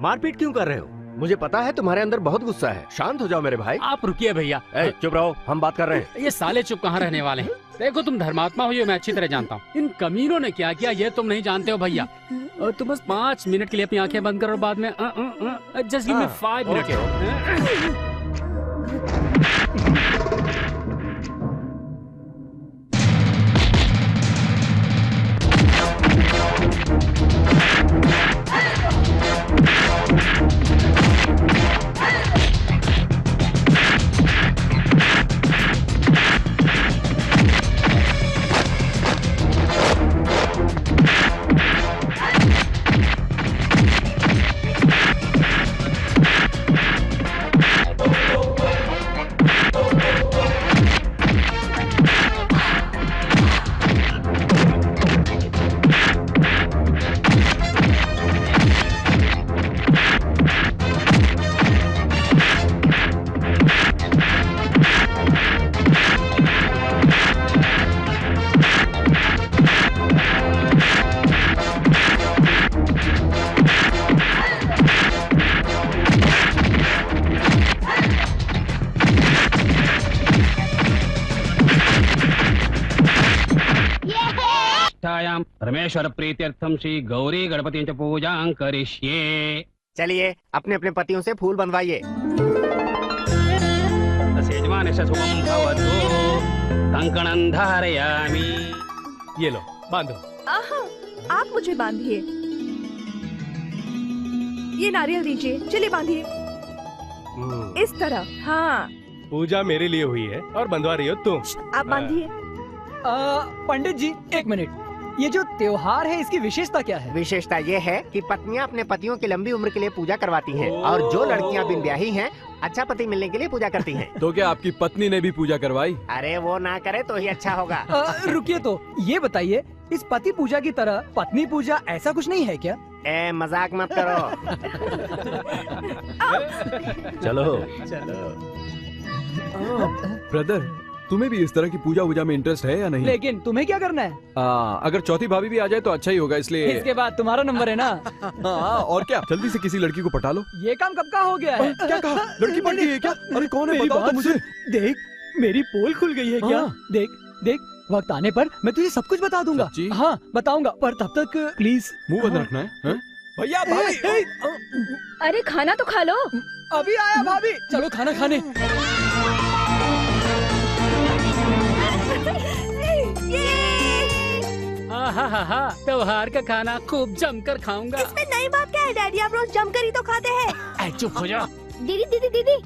मारपीट क्यों कर रहे हो? मुझे पता है तुम्हारे अंदर बहुत गुस्सा है। शांत हो जाओ मेरे भाई। आप रुकिए भैया। चुप रहो, हम बात कर रहे हैं। ये साले चुप कहाँ रहने वाले हैं? देखो तुम धर्मात्मा हो ये मैं अच्छी तरह जानता हूँ। इन कमीनों ने क्या किया ये तुम नहीं जानते हो भैया। और तुम बस 5 मिनट के लिए अपनी आंखें बंद करो, बाद में जस्ट गिव मी 5 मिनट। परमेश्वर प्रीत्यर्थम श्री गौरी गणपति च पूजां करिष्ये। चलिए अपने अपने पतियों से फूल बनवाइए। यजमानस्य शुभं भवतु। कंकणं धारयामि। ये लो बांधो। आप मुझे बांधिए। ये नारियल दीजिए, चलिए बांधिए इस तरह। हाँ पूजा मेरे लिए हुई है और बंधवा रही हो तुम। आप बांधिए। पंडित जी 1 मिनट, ये जो त्योहार है इसकी विशेषता क्या है? विशेषता ये है कि पत्नियां अपने पतियों की लंबी उम्र के लिए पूजा करवाती हैं और जो लड़कियां बिन ब्याही हैं अच्छा पति मिलने के लिए पूजा करती हैं। तो क्या आपकी पत्नी ने भी पूजा करवाई? अरे वो ना करे तो ही अच्छा होगा। रुकिए तो ये बताइए, इस पति पूजा की तरह पत्नी पूजा ऐसा कुछ नहीं है क्या? मजाक मत करो। चलो ब्रदर, तुम्हें भी इस तरह की पूजा वूजा में इंटरेस्ट है या नहीं? लेकिन तुम्हें क्या करना है? अगर चौथी भाभी भी आ जाए तो अच्छा ही होगा, इसलिए इसके बाद तुम्हारा नंबर है ना? और क्या, जल्दी से किसी लड़की को पटा लो। ये काम कब का हो गया है? क्या कहा? लड़की पट गई है क्या? अरे कौन है बताओ तो मुझे। देख मेरी पोल खुल गई है क्या? देख देख, वक्त आने पर मैं तुझे सब कुछ बता दूंगा। हाँ बताऊंगा, पर तब तक प्लीज मुंह बंद रखना है। भैया भाभी, अरे खाना तो खा लो। अभी आया भाभी, चलो खाना खाने। त्योहार का खाना खूब जमकर खाऊंगा। इसमें नई बात क्या है डैडी, आप रोज जमकर ही तो खाते हैं। चुप हो जा। दीदी दीदी दीदी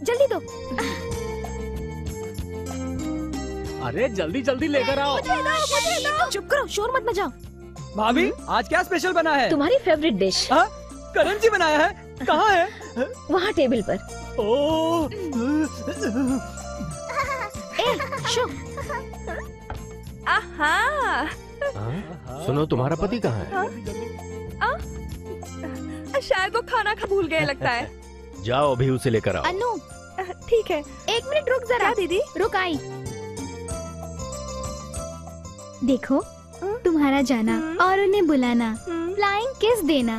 जल्दी दो। अरे जल्दी जल्दी लेकर आओ। मुझे दो। चुप करो, शोर मत मचाओ। भाभी आज क्या स्पेशल बना है? तुम्हारी फेवरेट डिश। करण जी बनाया है? कहाँ है? वहाँ टेबल पर। ओह सुनो, तुम्हारा पति कहाँ है? शायद वो खाना खा भूल गए लगता है। जाओ अभी उसे लेकर आओ। अनु ठीक है, 1 मिनट रुक जरा। दीदी रुक आई। देखो तुम्हारा जाना और उन्हें बुलाना, फ्लाइंग किस देना,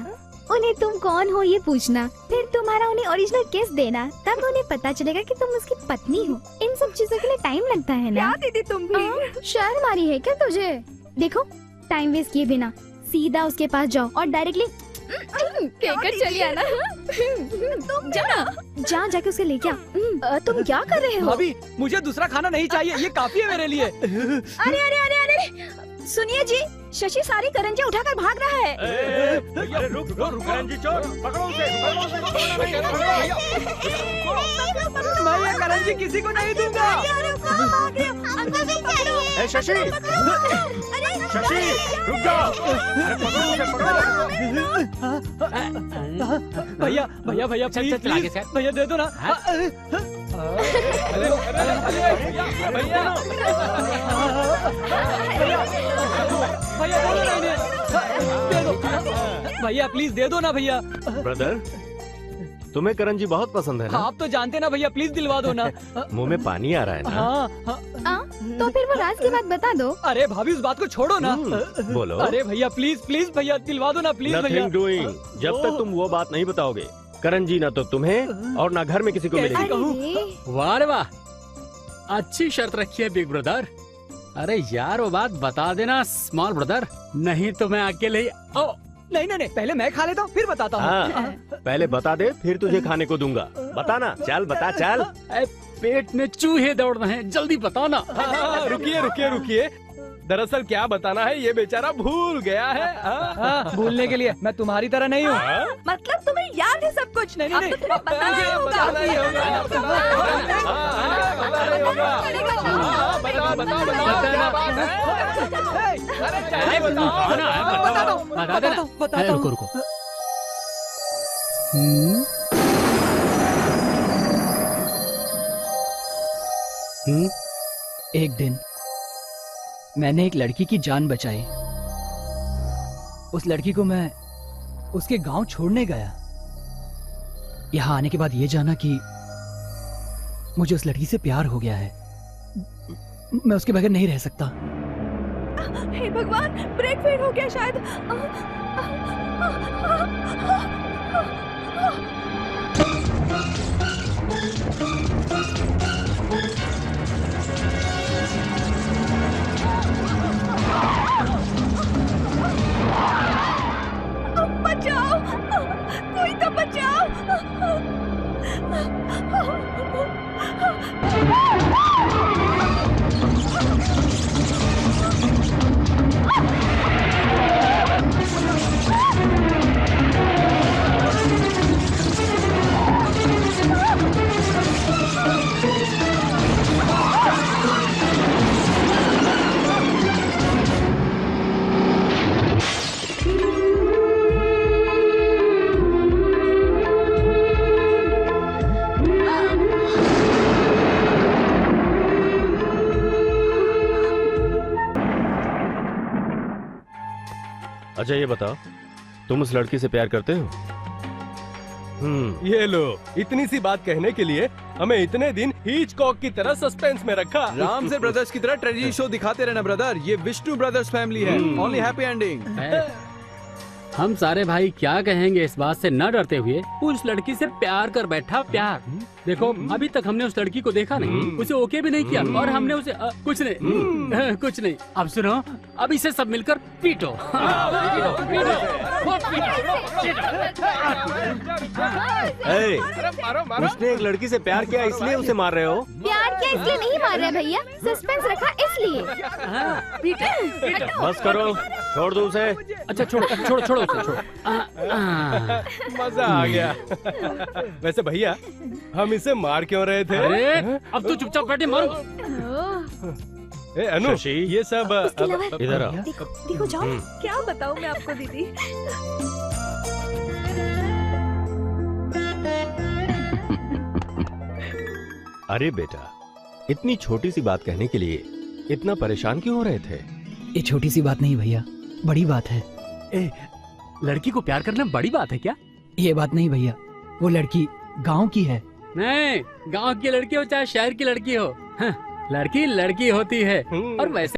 उन्हें तुम कौन हो ये पूछना, फिर तुम्हारा उन्हें ओरिजिनल किस देना, तब उन्हें पता चलेगा कि तुम उसकी पत्नी हो। इन सब चीजों के लिए टाइम लगता है ना। क्या दीदी तुम भी? शर्म आ रही है क्या तुझे? देखो टाइम वेस्ट किए बिना सीधा उसके पास जाओ और डायरेक्टली कहकर चली आना। तुम जा जाके उसे लेके आ। तुम क्या कर रहे हो? भाभी मुझे दूसरा खाना नहीं चाहिए, ये काफी है मेरे लिए। अरे अरे अरे अरे सुनिए जी, शशि सारी करंजियां उठाकर भाग रहा है। अरे रुक करंजी चोर, पकड़ो उसे। मैं ऐसे किसी को नहीं दूंगा। ए शशि, शशि रुक जाओ। अरे पकड़ो उसे, पकड़ो। भैया भैया भैया चल, प्लीज चल, चल, आगे प्लीज से। भैया दे दो ना। भैया दे दो ना इन्हें। दे दो भैया, प्लीज दे दो ना भैया। ब्रदर, तुम्हें करण जी बहुत पसंद है ना? आप तो जानते ना भैया, प्लीज दिलवा दो ना। मुंह में पानी आ रहा है ना? हाँ हाँ। तो फिर वो राज की बात बता दो। अरे भाभी उस बात को छोड़ो ना। बोलो। अरे भैया प्लीज प्लीज भैया दिलवा दो ना प्लीज भैया। Nothing doing. जब तक तुम वो बात नहीं बताओगे, करण जी ना तो तुम्हें और ना घर में किसी को कैसी मिलेगी। कहूँ? अरे, वाह रे वाह, अच्छी शर्त रखी है बिग ब्रदर। अरे यार वो बात बता देना स्मॉल ब्रदर, नहीं तो मैं अकेले ही। ओ नहीं नहीं नहीं, पहले मैं खा लेता हूँ फिर बताता हूँ। हाँ, पहले बता दे फिर तुझे खाने को दूंगा। बताना, चल बता चल। ए, पेट में चूहे दौड़ रहे हैं, जल्दी बताओ ना। रुकिए रुकिए रुकिए, दरअसल क्या बताना है ये बेचारा भूल गया है। हाँ, भूलने के लिए मैं तुम्हारी तरह नहीं हूँ। मतलब तुम्हें याद है सब कुछ? नहीं, अब नहीं, तो तुम्हें पता नहीं बता दो बता दो। रुको रुको। एक दिन मैंने एक लड़की की जान बचाई। उस लड़की को मैं उसके गांव छोड़ने गया। यहाँ आने के बाद ये जाना कि मुझे उस लड़की से प्यार हो गया है। मैं उसके बगैर नहीं रह सकता। हे भगवान, ब्रेक फेल हो गया शायद। बचाओ, कोई तो बचाओ। अच्छा ये बताओ, तुम उस लड़की से प्यार करते हो? ये लो, इतनी सी बात कहने के लिए हमें इतने दिन हीचकॉक की तरह सस्पेंस में रखा। राम से ब्रदर्स की तरह ट्रेजेडी शो दिखाते रहना ब्रदर। ये विष्णु ब्रदर्स फैमिली है। Only happy ending. हम सारे भाई क्या कहेंगे इस बात से न डरते हुए उस लड़की से प्यार कर बैठा। प्यार देखो, अभी तक हमने उस लड़की को देखा नहीं, उसे ओके भी नहीं किया और हमने उसे कुछ नहीं कुछ नहीं। अब सुनो, अब इसे सब मिलकर पीटो। उसने एक लड़की से प्यार किया इसलिए उसे मार रहे हो? प्यार किया इसलिए नहीं मार रहे भैया, सस्पेंस रखा इसलिए। बस करो, छोड़ दो उसे। अच्छा छोड़ो छोड़ो छोड़ो उसे, छोड़ो। मजा आ गया। वैसे भैया, हम इसे मार क्यों रहे थे? अरे अब तो चुपचाप बैठे, मारो। ए अनु, ये सब इधर आओ। देखो जाओ, क्या बताऊं मैं आपको दीदी। अरे बेटा, इतनी छोटी सी बात कहने के लिए इतना परेशान क्यों हो रहे थे? ये छोटी सी बात नहीं भैया, बड़ी बात है। ए, लड़की को प्यार करना बड़ी बात है क्या? ये बात नहीं भैया, वो लड़की गांव की है। नहीं, गांव की लड़की हो चाहे शहर की लड़की हो, हाँ, लड़की लड़की होती है। और वैसे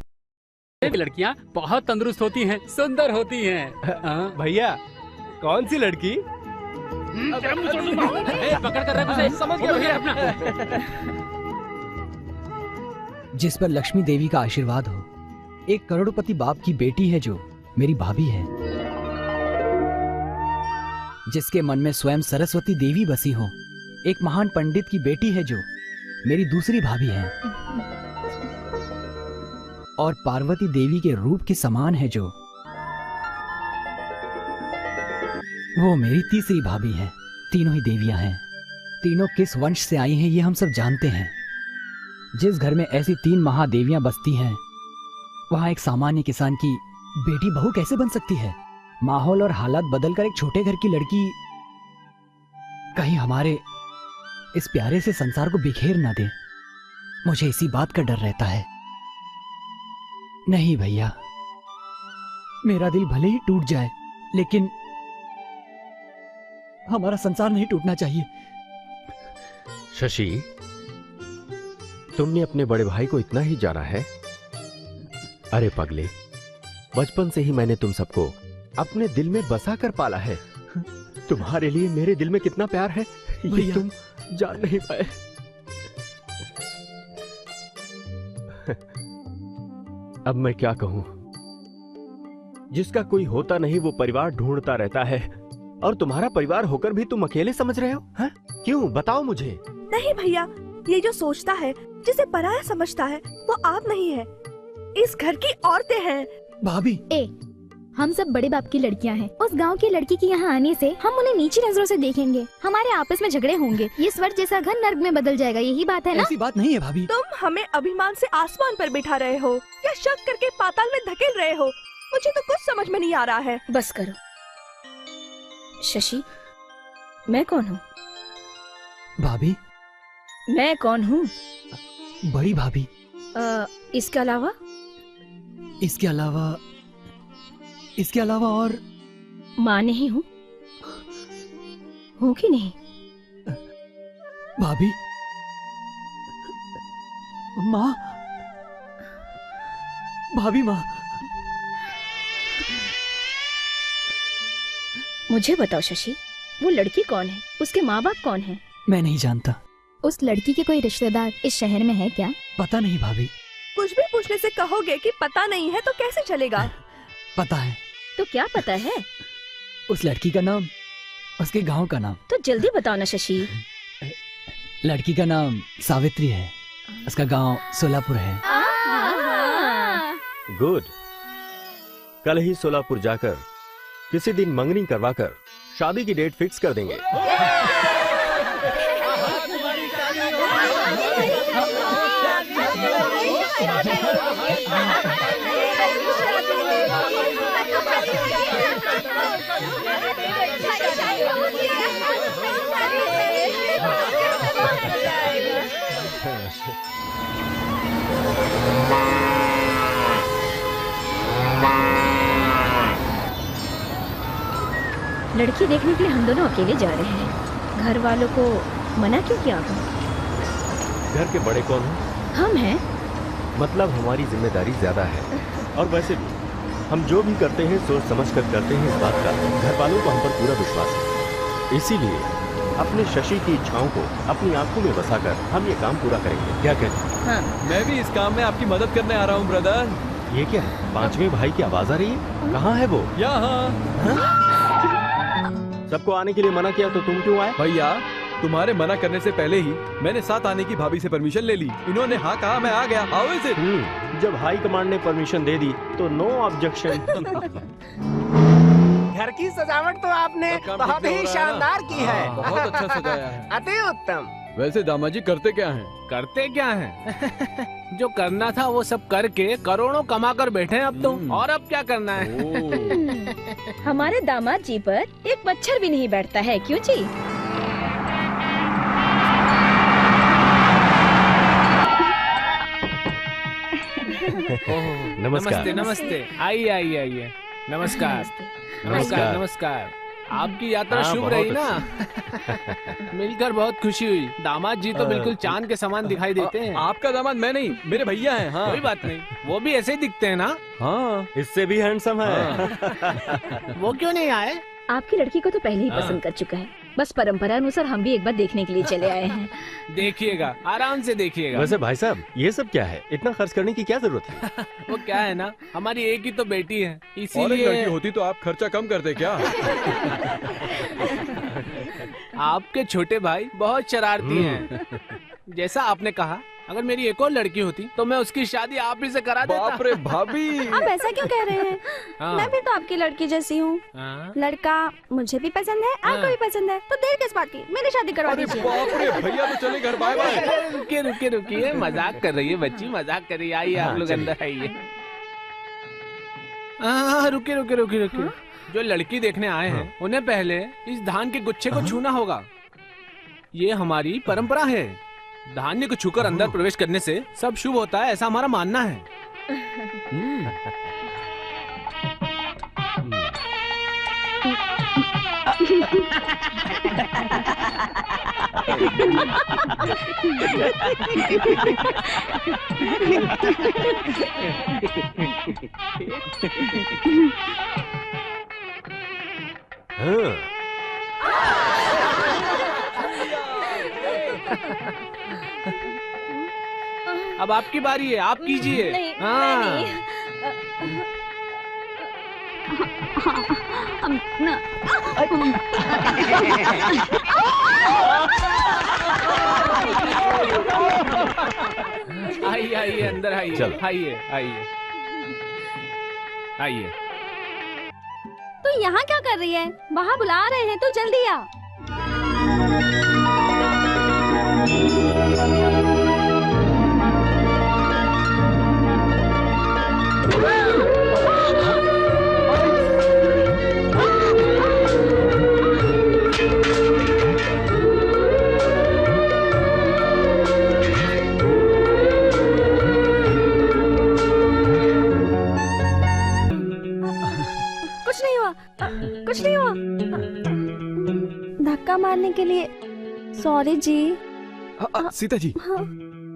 भी लड़कियां बहुत तंदुरुस्त होती हैं, सुंदर होती हैं। भैया, कौन सी लड़की? पकड़ कर रख उसे, समझ गया अपना। जिस पर लक्ष्मी देवी का आशीर्वाद हो, एक करोड़पति बाप की बेटी है जो मेरी भाभी है, जिसके मन में स्वयं सरस्वती देवी बसी हो, एक महान पंडित की बेटी है जो मेरी दूसरी भाभी है, और पार्वती देवी के रूप के समान है जो वो मेरी तीसरी भाभी है। तीनों ही देवियां हैं। तीनों किस वंश से आई हैं ये हम सब जानते हैं, जिस घर में ऐसी 3 महादेवियां बसती हैं, वहां एक सामान्य किसान की बेटी बहू कैसे बन सकती है? माहौल और हालात बदलकर एक छोटे घर की लड़की कहीं हमारे इस प्यारे से संसार को बिखेर ना दे। मुझे इसी बात का डर रहता है। नहीं भैया, मेरा दिल भले ही टूट जाए, लेकिन हमारा संसार नहीं टूटना चाहिए। शशि, तुमने अपने बड़े भाई को इतना ही जाना है? अरे पगले, बचपन से ही मैंने तुम सबको अपने दिल में बसा कर पाला है। तुम्हारे लिए मेरे दिल में कितना प्यार है ये तुम जान नहीं पाए। अब मैं क्या कहूं? जिसका कोई होता नहीं वो परिवार ढूंढता रहता है, और तुम्हारा परिवार होकर भी तुम अकेले समझ रहे हो? हैं? क्यों, बताओ मुझे। नहीं भैया, ये जो सोचता है, जिसे पराया समझता है, वो आप नहीं है, इस घर की औरतें हैं। भाभी, हम सब बड़े बाप की लड़कियां हैं। उस गांव की लड़की के यहाँ आने से हम उन्हें नीची नजरों से देखेंगे, हमारे आपस में झगड़े होंगे, ये स्वर्ग जैसा घर नर्क में बदल जाएगा। यही बात है ना? ऐसी बात नहीं है भाभी। तुम हमें अभिमान से आसमान पर बिठा रहे हो या शक करके पाताल में धकेल रहे हो? मुझे तो कुछ समझ में नहीं आ रहा है। बस करो शशि, मैं कौन हूँ? भाभी, मैं कौन हूँ? बड़ी भाभी। इसके अलावा? इसके अलावा और माँ नहीं हूँ? हूँ कि नहीं? भाभी, माँ, भाभी माँ। मुझे बताओ शशि, वो लड़की कौन है? उसके माँ बाप कौन है? मैं नहीं जानता। उस लड़की के कोई रिश्तेदार इस शहर में है क्या? पता नहीं भाभी। कुछ भी पूछने से कहोगे कि पता नहीं है तो कैसे चलेगा? पता है। तो क्या पता है? उस लड़की का नाम, उसके गांव का नाम। तो जल्दी बताओ ना शशि। लड़की का नाम सावित्री है, उसका गांव सोलापुर है। गुड। कल ही सोलापुर जाकर किसी दिन मंगनी करवाकर शादी की डेट फिक्स कर देंगे। लड़की देखने के लिए हम दोनों अकेले जा रहे हैं। घर वालों को मना क्यों किया आपने? घर के बड़े कौन हैं? हम हैं। मतलब हमारी जिम्मेदारी ज्यादा है, और वैसे भी हम जो भी करते हैं सोच समझ कर करते हैं। इस बात का घर वालों को हम पर पूरा विश्वास है, इसीलिए अपने शशि की इच्छाओं को अपनी आंखों में बसाकर हम ये काम पूरा करेंगे। क्या कहते हैं? हाँ। मैं भी इस काम में आपकी मदद करने आ रहा हूँ ब्रदर। ये क्या है? 5वें भाई की आवाज आ रही है। कहाँ है वो? यहाँ। सबको आने के लिए मना किया तो तुम क्यों आए? भैया, तुम्हारे मना करने से पहले ही मैंने साथ आने की भाभी से परमिशन ले ली। इन्होंने हाँ कहा, मैं आ गया। आओ इसे। जब हाई कमांड ने परमिशन दे दी तो नो ऑब्जेक्शन। घर की सजावट तो आपने बहुत ही शानदार की है। बहुत अच्छा सजाया है। अति उत्तम। वैसे दामाजी करते क्या हैं? करते क्या हैं? जो करना था वो सब करके करोड़ों कमा कर बैठे हैं अब तो। और अब क्या करना है? हमारे दामाद जी पर एक मच्छर भी नहीं बैठता है, क्यों जी? नमस्कार। नमस्ते। आइए आइए आइए। नमस्कार। नमस्कार। नमस्कार। आपकी यात्रा शुभ रही ना? मिलकर बहुत खुशी हुई। दामाद जी तो बिल्कुल चांद के समान दिखाई देते हैं। आपका दामाद मैं नहीं, मेरे भैया हैं। हाँ। कोई बात नहीं, वो भी ऐसे ही दिखते हैं ना? हाँ, इससे भी हैंडसम है। वो क्यों नहीं आए? आपकी लड़की को तो पहले ही पसंद कर चुका है। बस परंपरा अनुसार हम भी एक बार देखने के लिए चले आए हैं। देखिएगा, आराम से देखिएगा। वैसे भाई साहब, ये सब क्या है? इतना खर्च करने की क्या जरूरत है? वो क्या है ना, हमारी एक ही तो बेटी है, और एक इसीलिए। लड़की होती तो आप खर्चा कम करते क्या? आपके छोटे भाई बहुत शरारती हैं। जैसा आपने कहा, अगर मेरी एक और लड़की होती तो मैं उसकी शादी आप ही से करा देता। बाप रे भाभी। आप ऐसा क्यों कह रहे हैं? हाँ। मैं भी तो आपकी लड़की जैसी हूँ। हाँ। लड़का मुझे भी पसंद है, आपको भी पसंद है, तो देर किस बात की? मेरी शादी करवा अरे दीजिए। बाप रे भैया तो चले घर, बाय बाय। रुकिए रुकिए रुकिए, मजाक कर रही है बच्ची, मजाक कर रही है। आइए आप लोग अंदर आइए। रुकिए रुकिए रुकिए रुकिए। जो लड़की देखने आए हैं उन्हें पहले इस धान के गुच्छे को छूना होगा। ये हमारी परंपरा है। धान्य को छूकर अंदर प्रवेश करने से सब शुभ होता है, ऐसा हमारा मानना है। अब आपकी बारी है, आप कीजिए। नहीं, हाँ। मैं आइए आइए अंदर आइए, आइए आइए आइए। तो यहाँ क्या कर रही है? वहाँ बुला रहे हैं, तो जल्दी आ। कुछ नहीं हुआ। धक्का मारने के लिए सॉरी जी। सीता जी,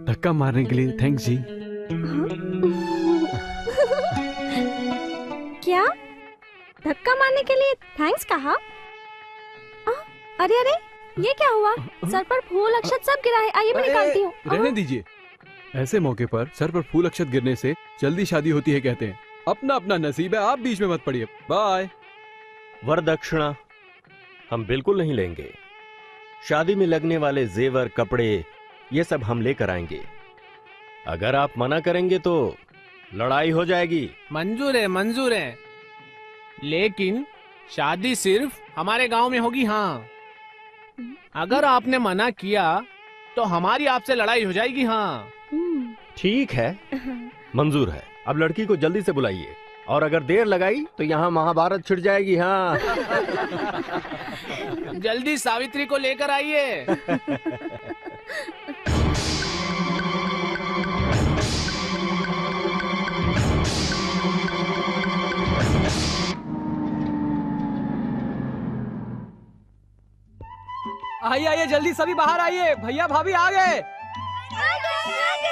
धक्का मारने के लिए थैंक्स जी। क्या धक्का मारने के लिए थैंक्स कहा? अरे अरे ये क्या हुआ? सर पर फूल अक्षत सब गिरा है। आइए मैं निकालती हूँ। रहने दीजिए। ऐसे मौके पर सर पर फूल अक्षत गिरने से जल्दी शादी होती है कहते हैं। अपना अपना नसीब है, आप बीच में मत पड़िए। बाय। वरदक्षिणा हम बिल्कुल नहीं लेंगे। शादी में लगने वाले जेवर, कपड़े, ये सब हम लेकर आएंगे। अगर आप मना करेंगे तो लड़ाई हो जाएगी। मंजूर है, लेकिन शादी सिर्फ हमारे गांव में होगी। हाँ, अगर आपने मना किया तो हमारी आपसे लड़ाई हो जाएगी। हाँ ठीक है, मंजूर है। अब लड़की को जल्दी से बुलाइए, और अगर देर लगाई तो यहाँ महाभारत छिड़ जाएगी। हाँ जल्दी सावित्री को लेकर आइए। आइए आइए जल्दी सभी बाहर आइए। भैया भाभी आ गए।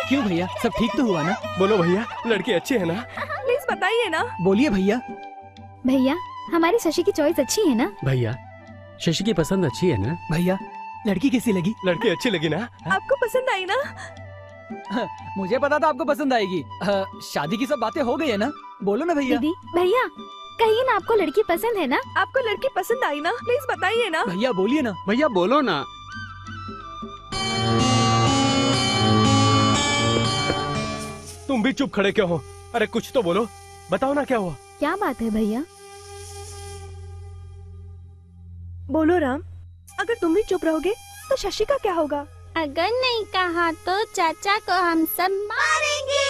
क्यों भैया, सब ठीक तो हुआ ना? बोलो भैया, लड़की अच्छी है ना? प्लीज बताइए ना। बोलिए भैया। भैया हमारी शशि की चॉइस अच्छी है ना? भैया शशि की पसंद अच्छी है ना? भैया लड़की कैसी लगी? लड़की अच्छी लगी ना? आपको पसंद आई ना? मुझे पता था आपको पसंद आएगी। शादी की सब बातें हो गई है ना? बोलो ना भैया। दीदी भैया कहिए ना, आपको लड़की पसंद है ना? आपको लड़की पसंद आई ना? प्लीज बताइए ना। भैया बोलिए ना। भैया बोलो ना। तुम भी चुप खड़े क्यों हो? अरे कुछ तो बोलो, बताओ ना क्या हुआ। क्या बात है भैया? बोलो राम, अगर तुम भी चुप रहोगे तो शशि का क्या होगा? अगर नहीं कहा तो चाचा को हम सब मारेंगे।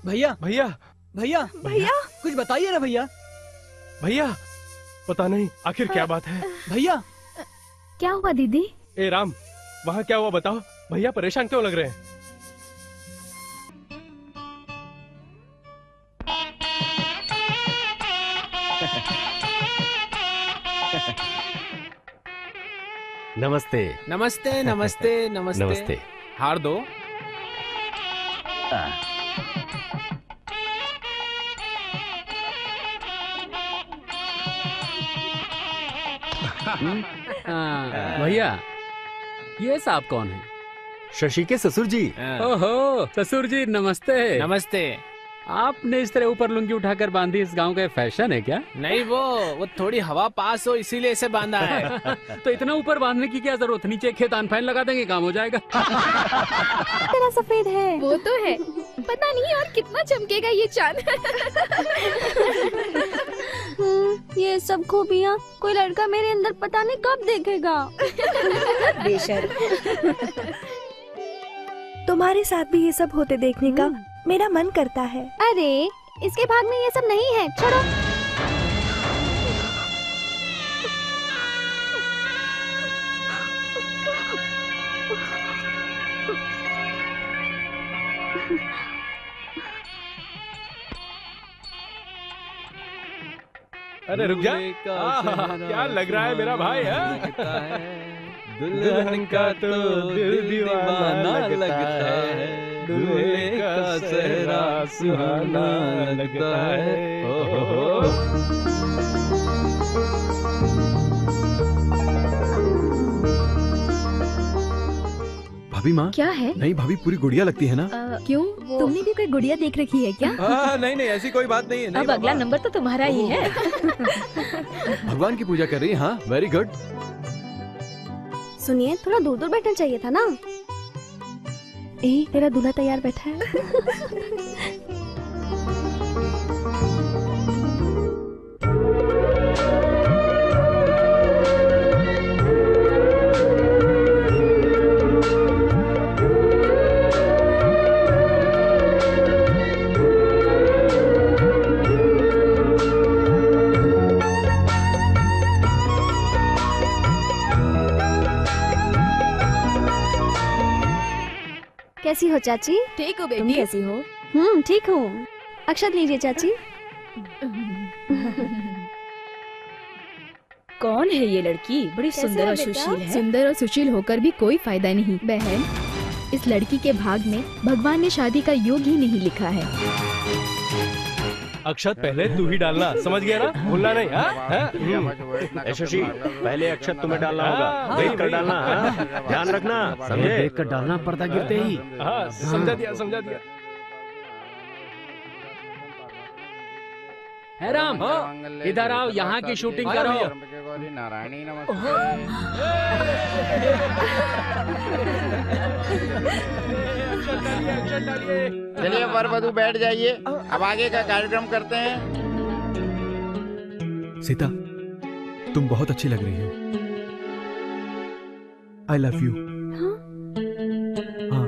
भैया भैया भैया भैया कुछ बताइए ना भैया। भैया पता नहीं आखिर क्या बात है। भैया क्या हुआ दीदी? ए राम, वहाँ क्या हुआ बताओ। भैया परेशान क्यों लग रहे हैं? नमस्ते। नमस्ते नमस्ते नमस्ते। नमस्ते। हार दो। भैया ये साहब कौन है? शशि के ससुर जी। ओहो ससुर जी नमस्ते। नमस्ते। आपने इस तरह ऊपर लुंगी उठाकर बांधी, इस गांव का फैशन है क्या? नहीं, वो थोड़ी हवा पास हो इसीलिए इसे बांधा है। तो इतना ऊपर बांधने की क्या जरूरत? नीचे खेतान फैन लगा देंगे, काम हो जाएगा। तेरा सफेद है। वो तो है, पता नहीं और कितना चमकेगा ये चांद। ये सब खूबियाँ कोई लड़का मेरे अंदर पता नहीं कब देखेगा। बेशर्म। तुम्हारे साथ भी ये सब होते देखने का मेरा मन करता है। अरे इसके भाग में ये सब नहीं है, छोड़ो। अरे रुक जा। क्या लग रहा है मेरा भाई है? दुल्हन का तो दिल दीवाना लगता है, दूल्हे का सेहरा सुहाना लगता है। भाभी माँ क्या है? नहीं भाभी, पूरी गुड़िया लगती है ना? क्यों? तुमने भी कोई गुड़िया देख रखी है क्या? नहीं नहीं, ऐसी कोई बात नहीं है। नहीं अब अगला नंबर तो तुम्हारा ही है। भगवान की पूजा कर रही है। हाँ, वेरी गुड। सुनिए, थोड़ा दूर दूर बैठना चाहिए था ना। तेरा दूल्हा तैयार बैठा है। कैसी हो चाची? ठीक हो तुम बेटी। कैसी हो? ठीक हूँ। अक्षत लीजिए चाची। कौन है ये लड़की? बड़ी सुंदर और सुशील है। सुंदर और सुशील होकर भी कोई फायदा नहीं बहन। इस लड़की के भाग में भगवान ने शादी का योग ही नहीं लिखा है। अक्षत पहले तू ही डालना, समझ गया ना? भूलना नहीं। हाँ? शशि, पहले अक्षत तुम्हें डालना होगा, देख कर डालना। हाँ? ध्यान रखना, समझे? देख कर डालना पड़ता गिरते ही। हाँ, समझा दिया, समझा दिया। है राम, इधर आओ, यहाँ की शूटिंग करो। नारायणी चलिए वर वधू बैठ जाइए, अब आगे का कार्यक्रम करते हैं। सीता, तुम बहुत अच्छी लग रही हो। I love you. हाँ,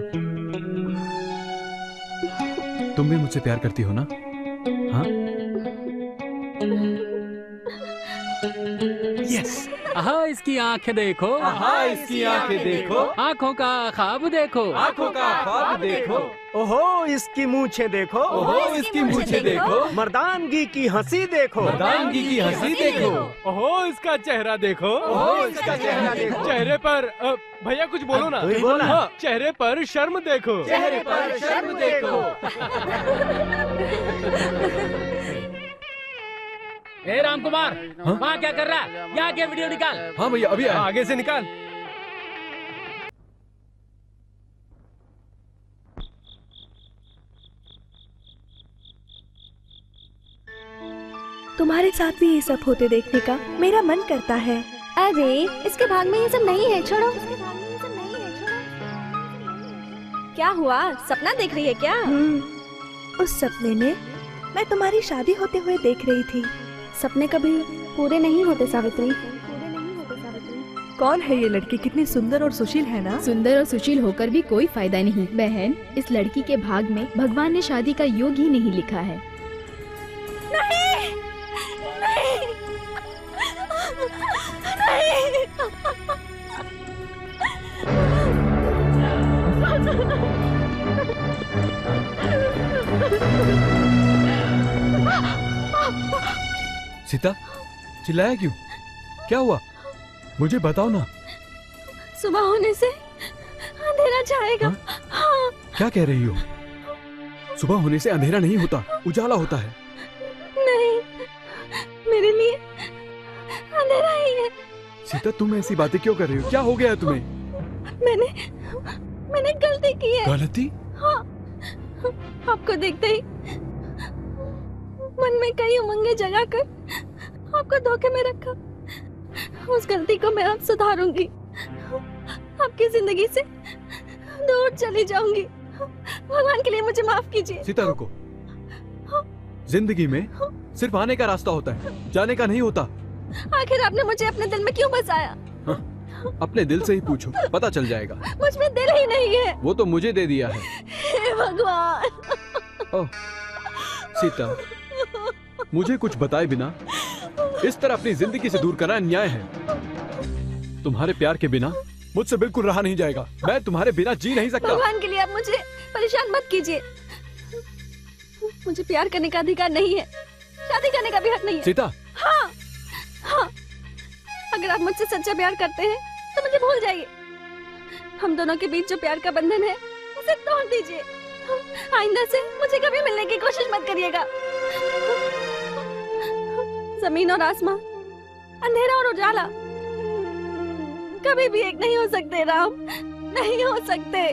तुम भी मुझसे प्यार करती हो ना? हाँ? यस। हाँ, इसकी आंखें देखो। हाँ, इसकी आंखें देखो। आंखों का ख्वाब देखो। आंखों का ख्वाब देखो। ओहो, इसकी मूछें देखो। ओहो, इसकी मूछें देखो। मर्दानगी की हंसी देखो। मर्दानगी की हंसी देखो। ओहो, इसका चेहरा देखो। ओहो, इसका चेहरा देखो। चेहरे पर भैया कुछ बोलो ना। तू ही बोल ना। हाँ, चेहरे पर शर्म देखो। चेहरे पर शर्म देखो। ए राम कुमार, वहाँ क्या कर रहा है? यहाँ के वीडियो निकाल। हाँ भैया, अभी आया। आगे से निकाल। तुम्हारे साथ भी ये सब होते देखने का मेरा मन करता है। अरे इसके भाग में ये सब नहीं है, छोड़ो। क्या हुआ? सपना देख रही है क्या? उस सपने में मैं तुम्हारी शादी होते हुए देख रही थी। सपने कभी पूरे नहीं होते सावित्री। कौन है ये लड़की? कितनी सुंदर और सुशील है ना? सुंदर और सुशील होकर भी कोई फायदा नहीं बहन। इस लड़की के भाग में भगवान ने शादी का योग ही नहीं लिखा है। नहीं, नहीं, नहीं। सीता, चिल्लाया क्यों? क्या हुआ? मुझे बताओ ना। सुबह होने से अंधेरा छाएगा। हाँ? क्या कह रही हो? सुबह होने से अंधेरा नहीं होता, उजाला होता है। नहीं, मेरे लिए अंधेरा ही है। सीता, तुम ऐसी बातें क्यों कर रही हो? क्या हो गया तुम्हें? मैंने गलती की है। गलती? हाँ, आपको देखते ही मन में कई उमंगे जगा कर आपको धोखे में रखा। उस गलती को मैं अब सुधारूंगी, आपकी जिंदगी से दूर चली जाऊंगी। भगवान के लिए मुझे माफ कीजिए। सीता रुको। जिंदगी में सिर्फ आने का रास्ता होता है, जाने का नहीं होता। आखिर आपने मुझे अपने दिल में क्यों बसाया? अपने दिल से ही पूछो, पता चल जाएगा। मुझ में दिल ही नहीं है। वो तो मुझे दे दिया है। हे भगवान। ओह सीता, मुझे कुछ बताए बिना इस तरह अपनी जिंदगी से दूर करना अन्याय है। तुम्हारे प्यार के बिना मुझसे बिल्कुल रहा नहीं जाएगा। मैं तुम्हारे बिना जी नहीं सकता। भगवान के लिए आप मुझे परेशान मत कीजिए। मुझे प्यार करने का अधिकार नहीं है, शादी करने का भी हक नहीं है। सीता। हाँ हाँ, अगर आप मुझसे सच्चा प्यार करते हैं तो मुझे भूल जाइए। हम दोनों के बीच जो प्यार का बंधन है उसे तोड़ दीजिए। आइंदा से मुझे कभी मिलने की कोशिश मत करिएगा। जमीन और आसमां, अंधेरा और उजाला कभी भी एक नहीं हो सकते राम, नहीं हो सकते,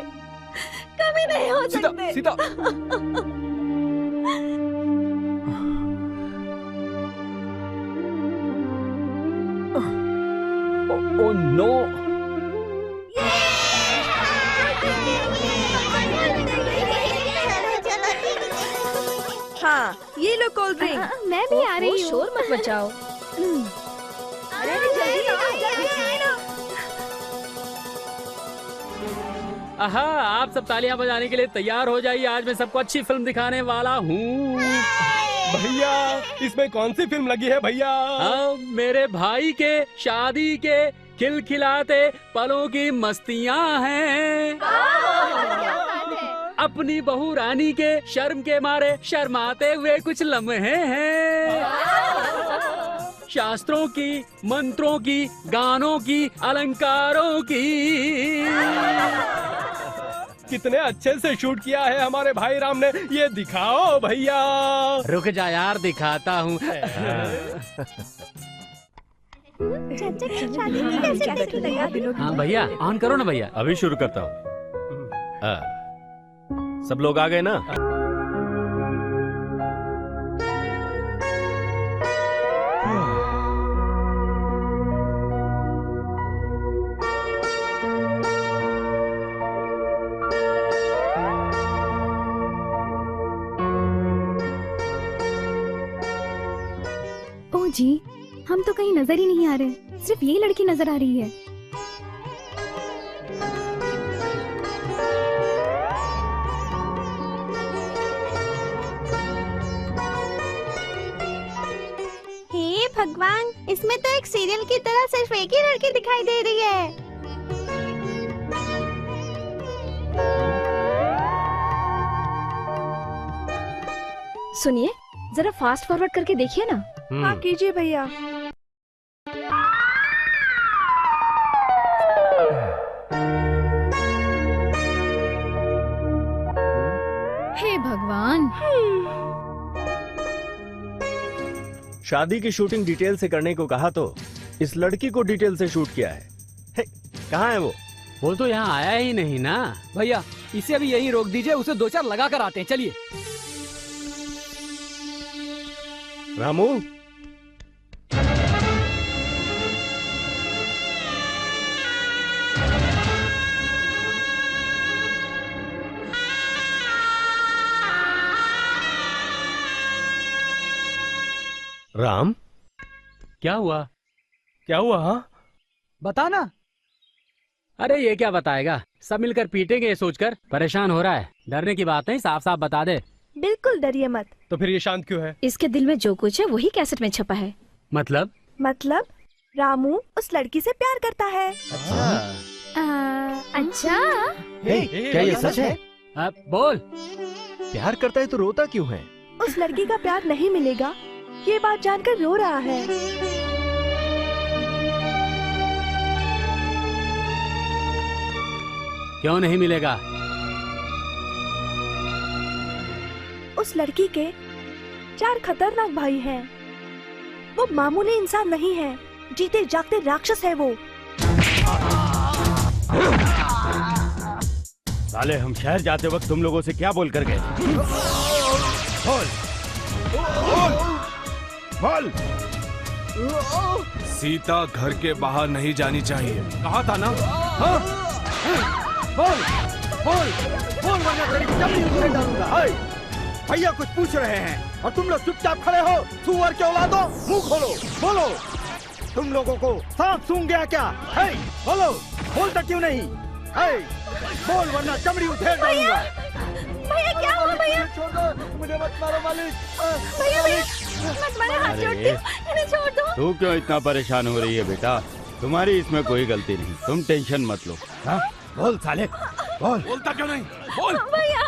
कभी नहीं हो सकते। सीता। Oh no. हाँ, ये लो कोल्ड ड्रिंक। मैं भी आ रही हूँ। शोर मत मचाओ। आहा, आप सब तालियां बजाने के लिए तैयार हो जाइए। आज मैं सबको अच्छी फिल्म दिखाने वाला हूँ। भैया, इसमें कौन सी फिल्म लगी है भैया? मेरे भाई के शादी के खिलखिलाते पलों की मस्तियाँ हैं। अपनी बहू रानी के शर्म के मारे शर्माते हुए कुछ लम्हे हैं। शास्त्रों की, मंत्रों की, गानों की, अलंकारों की। कितने अच्छे से शूट किया है हमारे भाई राम ने, ये दिखाओ भैया। रुक जा यार, दिखाता हूँ। हाँ भैया, ऑन करो ना भैया। अभी शुरू करता हूँ। सब लोग आ गए ना? ओ जी, हम तो कहीं नजर ही नहीं आ रहे, सिर्फ ये लड़की नजर आ रही है। हे भगवान, इसमें तो एक सीरियल की तरह सिर्फ एक ही लड़की दिखाई दे रही है। सुनिए, जरा फास्ट फॉरवर्ड करके देखिए ना। हाँ कीजिए भैया। हे भगवान। शादी की शूटिंग डिटेल से करने को कहा तो इस लड़की को डिटेल से शूट किया है। कहाँ है वो तो यहाँ आया ही नहीं ना। भैया, इसे अभी यहीं रोक दीजिए, उसे 2-4 लगा कर आते हैं। चलिए। रामू, राम, क्या हुआ? क्या हुआ? हाँ बता ना। अरे ये क्या बताएगा, सब मिलकर पीटेंगे ये सोचकर। परेशान हो रहा है। डरने की बात नहीं, साफ साफ बता दे। बिल्कुल डरिए मत। तो फिर ये शांत क्यों है? इसके दिल में जो कुछ है वही कैसेट में छपा है। मतलब रामू उस लड़की से प्यार करता है। अच्छा। क्या ये सच है? बोल। प्यार करता है तो रोता क्यों है? उस लड़की का प्यार नहीं मिलेगा, ये बात जानकर रो रहा है। क्यों नहीं मिलेगा? उस लड़की के 4 खतरनाक भाई हैं। वो मामूली इंसान नहीं है, जीते जागते राक्षस है वो। साले, हम शहर जाते वक्त तुम लोगों से क्या बोल कर गए? बोल। बोल। सीता घर के बाहर नहीं जानी चाहिए, कहा था ना? हाँ? बोल बोल बोल वरना तेरी चमड़ी उछेड़ डालूंगा। भैया कुछ पूछ रहे हैं और तुम लोग चुपचाप खड़े हो। सुअर के औलादो, मुंह खोलो, बोलो। तुम लोगों को सांप सूंघ गया क्या? बोलो, बोलता क्यों नहीं? बोल वरना चमड़ी उछेड़ डालूंगा। भैया क्या हुआ भैया? छोड़ दो, मुझे मत मारो मालिक। भैया भैया मत मारो, हाथ जोड़ती हूँ, इन्हें छोड़ दो। तू क्यों इतना परेशान हो रही है बेटा? तुम्हारी इसमें कोई गलती नहीं, तुम टेंशन मत लो। हाँ? बोल साले, बोल। बोलता क्यों नहीं? बोल। भैया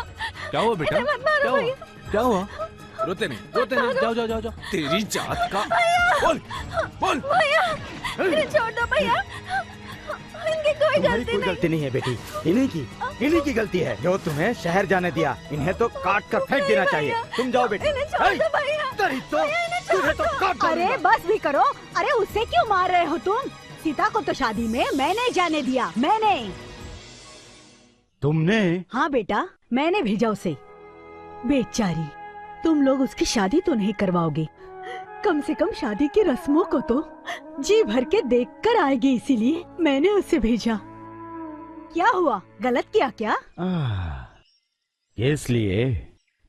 क्या हुआ बेटा? मत मारो भैया। क्या हुआ? रोते नहीं, रोते नहीं, जाओ जाओ जाओ जाओ। तेरी जात का। बोल बोल। भैया इन्हें छोड़ दो भैया, इनकी कोई गलती नहीं है बेटी, इन्हीं की गलती है जो तुम्हें शहर जाने दिया। इन्हें तो काट कर फेंक देना चाहिए। तुम जाओ बेटी। अरे बस भी करो। अरे उससे क्यों मार रहे हो तुम? सीता को तो शादी में मैंने जाने दिया, मैंने। तुमने? हाँ बेटा, मैंने भेजा उसे। बेचारी, तुम लोग उसकी शादी तो नहीं करवाओगे, कम से कम शादी की रस्मों को तो जी भर के देख कर आएगी, इसीलिए मैंने उसे भेजा। क्या हुआ, गलत किया क्या?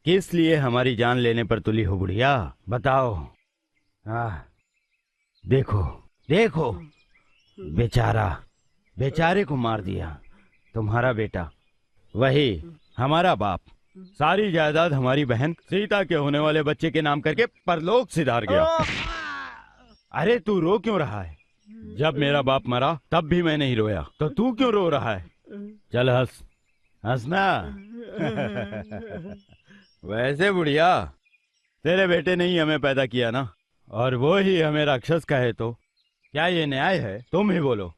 किस लिए हमारी जान लेने पर तुली हो बुढ़िया? बताओ। देखो देखो, बेचारे को मार दिया तुम्हारा बेटा, वही हमारा बाप। सारी जायदाद हमारी बहन सीता के होने वाले बच्चे के नाम करके परलोक सिधार गया। अरे तू रो क्यों रहा है? जब मेरा बाप मरा तब भी मैं नहीं रोया, तो तू क्यों रो रहा है? चल हंसना। वैसे बुढ़िया, तेरे बेटे ने ही हमें पैदा किया ना, और वो ही हमें राक्षस कहे तो क्या ये न्याय है? तुम ही बोलो।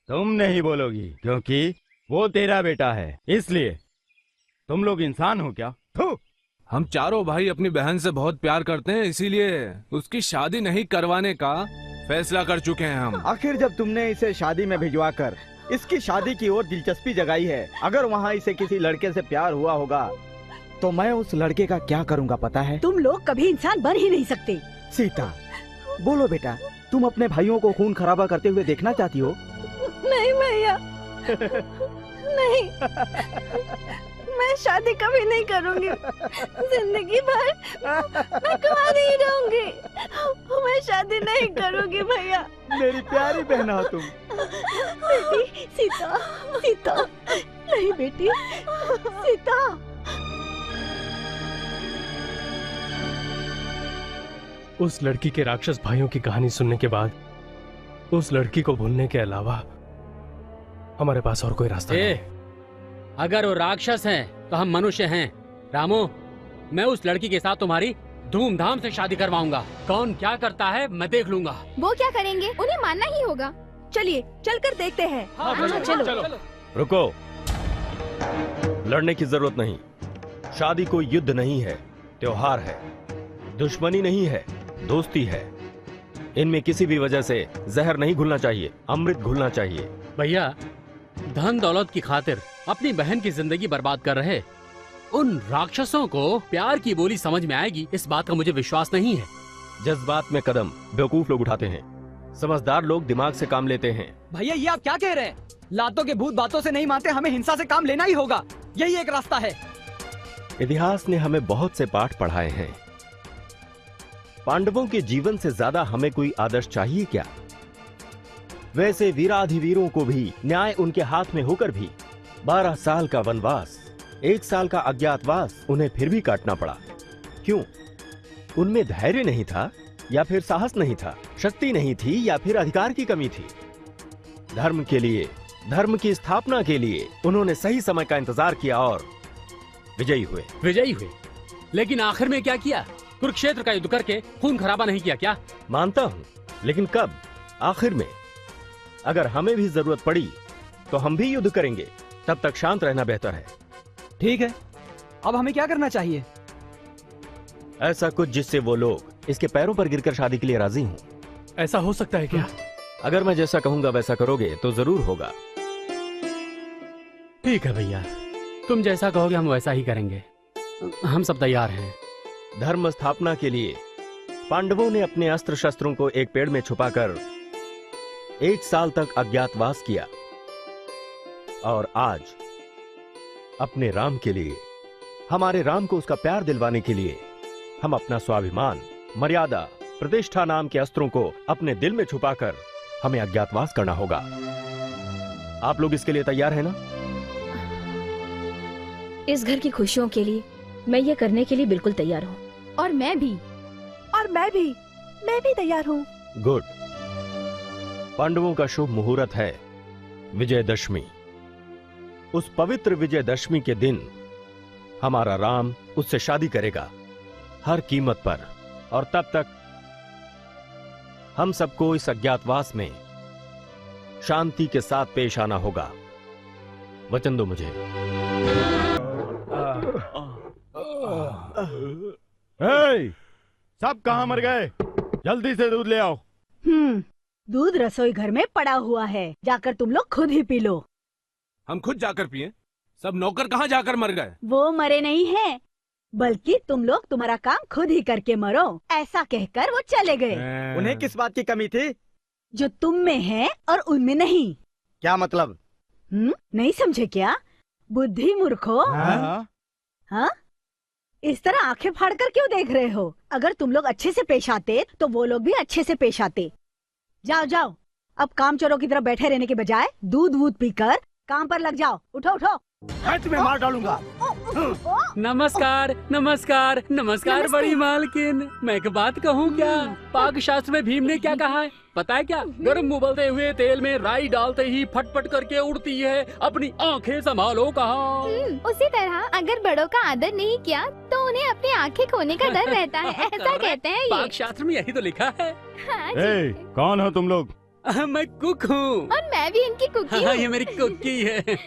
तुम नहीं बोलोगी क्योंकि वो तेरा बेटा है, इसलिए। तुम लोग इंसान हो क्या? हम चारों भाई अपनी बहन से बहुत प्यार करते हैं, इसीलिए उसकी शादी नहीं करवाने का फैसला कर चुके हैं हम। आखिर जब तुमने इसे शादी में भिजवा कर इसकी शादी की ओर दिलचस्पी जगाई है, अगर वहाँ इसे किसी लड़के से प्यार हुआ होगा तो मैं उस लड़के का क्या करूँगा पता है? तुम लोग कभी इंसान बन ही नहीं सकते। सीता, बोलो बेटा, तुम अपने भाइयों को खून खराबा करते हुए देखना चाहती हो? नहीं भैया, नहीं, मैं शादी कभी नहीं करूंगी। जिंदगी भर मैं कुंवारी ही रहूंगी। मैं शादी नहीं करूंगी भैया। मेरी प्यारी बहना हो तुम। बेटी सीता, सीता, नहीं बेटी सीता। उस लड़की के राक्षस भाइयों की कहानी सुनने के बाद उस लड़की को भूलने के अलावा हमारे पास और कोई रास्ता नहीं। अगर वो राक्षस हैं, तो हम मनुष्य हैं। रामू, मैं उस लड़की के साथ तुम्हारी धूमधाम से शादी करवाऊंगा। कौन क्या करता है मैं देख लूंगा। वो क्या करेंगे? उन्हें मानना ही होगा। चलिए चलकर देखते हैं। हाँ, चलो। रुको, लड़ने की जरूरत नहीं। शादी कोई युद्ध नहीं है, त्योहार है। दुश्मनी नहीं है, दोस्ती है। इनमें किसी भी वजह से जहर नहीं घुलना चाहिए, अमृत घुलना चाहिए। भैया, धन दौलत की खातिर अपनी बहन की जिंदगी बर्बाद कर रहे उन राक्षसों को प्यार की बोली समझ में आएगी, इस बात का मुझे विश्वास नहीं है। जज्बात में कदम बेवकूफ लोग उठाते हैं, समझदार लोग दिमाग से काम लेते हैं। भैया ये आप क्या कह रहे हैं? लातों के भूत बातों से नहीं मानते, हमें हिंसा से काम लेना ही होगा। यही एक रास्ता है। इतिहास ने हमें बहुत से पाठ पढ़ाए हैं। पांडवों के जीवन से ज्यादा हमें कोई आदर्श चाहिए क्या? वैसे वीराधिवीरों को भी न्याय उनके हाथ में होकर भी 12 साल का वनवास, 1 साल का अज्ञातवास उन्हें फिर भी काटना पड़ा। क्यों? उनमें धैर्य नहीं था या फिर साहस नहीं था, शक्ति नहीं थी या फिर अधिकार की कमी थी? धर्म के लिए, धर्म की स्थापना के लिए उन्होंने सही समय का इंतजार किया और विजयी हुए। लेकिन आखिर में क्या किया? कुरुक्षेत्र का युद्ध करके खून खराबा नहीं किया क्या? मानता हूं, लेकिन कब? आखिर में। अगर हमें भी जरूरत पड़ी तो हम भी युद्ध करेंगे, तब तक शांत रहना बेहतर है। ठीक है, अब हमें क्या करना चाहिए? ऐसा कुछ जिससे वो लोग इसके पैरों पर गिरकर शादी के लिए राजी हों। ऐसा हो सकता है क्या? अगर मैं जैसा कहूंगा वैसा करोगे तो जरूर होगा। ठीक है भैया, तुम जैसा कहोगे हम वैसा ही करेंगे। हम सब तैयार हैं। धर्म स्थापना के लिए पांडवों ने अपने अस्त्र शस्त्रों को एक पेड़ में छुपाकर 1 साल तक अज्ञातवास किया और आज अपने राम के लिए, हमारे राम को उसका प्यार दिलवाने के लिए हम अपना स्वाभिमान, मर्यादा, प्रतिष्ठा नाम के अस्त्रों को अपने दिल में छुपाकर हमें अज्ञातवास करना होगा। आप लोग इसके लिए तैयार हैं ना? इस घर की खुशियों के लिए मैं ये करने के लिए बिल्कुल तैयार हूँ। और मैं भी। और मैं भी तैयार हूँ। गुड। पांडवों का शुभ मुहूर्त है विजयदशमी। उस पवित्र विजयदशमी के दिन हमारा राम उससे शादी करेगा हर कीमत पर, और तब तक हम सबको इस अज्ञातवास में शांति के साथ पेश आना होगा। वचन दो मुझे। सब कहाँ मर गए? जल्दी से दूध ले आओ। दूध रसोई घर में पड़ा हुआ है, जाकर तुम लोग खुद ही पी लो। हम खुद जाकर पिए? सब नौकर कहाँ जाकर मर गए? वो मरे नहीं हैं, बल्कि तुम लोग तुम्हारा काम खुद ही करके मरो, ऐसा कहकर वो चले गए। उन्हें किस बात की कमी थी? जो तुम में है और उनमें नहीं। क्या मतलब? नहीं समझे क्या? बुद्धि मूर्खो। हाँ? इस तरह आंखें फाड़कर क्यों देख रहे हो? अगर तुम लोग अच्छे से पेश आते तो वो लोग भी अच्छे से पेश आते। जाओ जाओ, अब काम चोरों की तरह बैठे रहने के बजाय दूध वूध पीकर काम पर लग जाओ। उठो उठो। मैं तुम्हें मार डालूंगा। नमस्कार नमस्कार नमस्कार बड़ी मालकिन। मैं एक बात कहूँ क्या? पाक शास्त्र में भीम ने क्या कहा है पता है क्या? गर्म उबलते हुए तेल में राई डालते ही फटफट करके उड़ती है, अपनी आंखें संभालो कहा। उसी तरह अगर बड़ों का आदर नहीं किया तो उन्हें अपनी आंखें खोने का डर रहता है, ऐसा कहते हैं ये। पाक शास्त्र में यही तो लिखा है। कौन हो तुम लोग? मैं कुक हूँ। और मैं भी इनकी कुकी हूँ। ये मेरी कुकी है।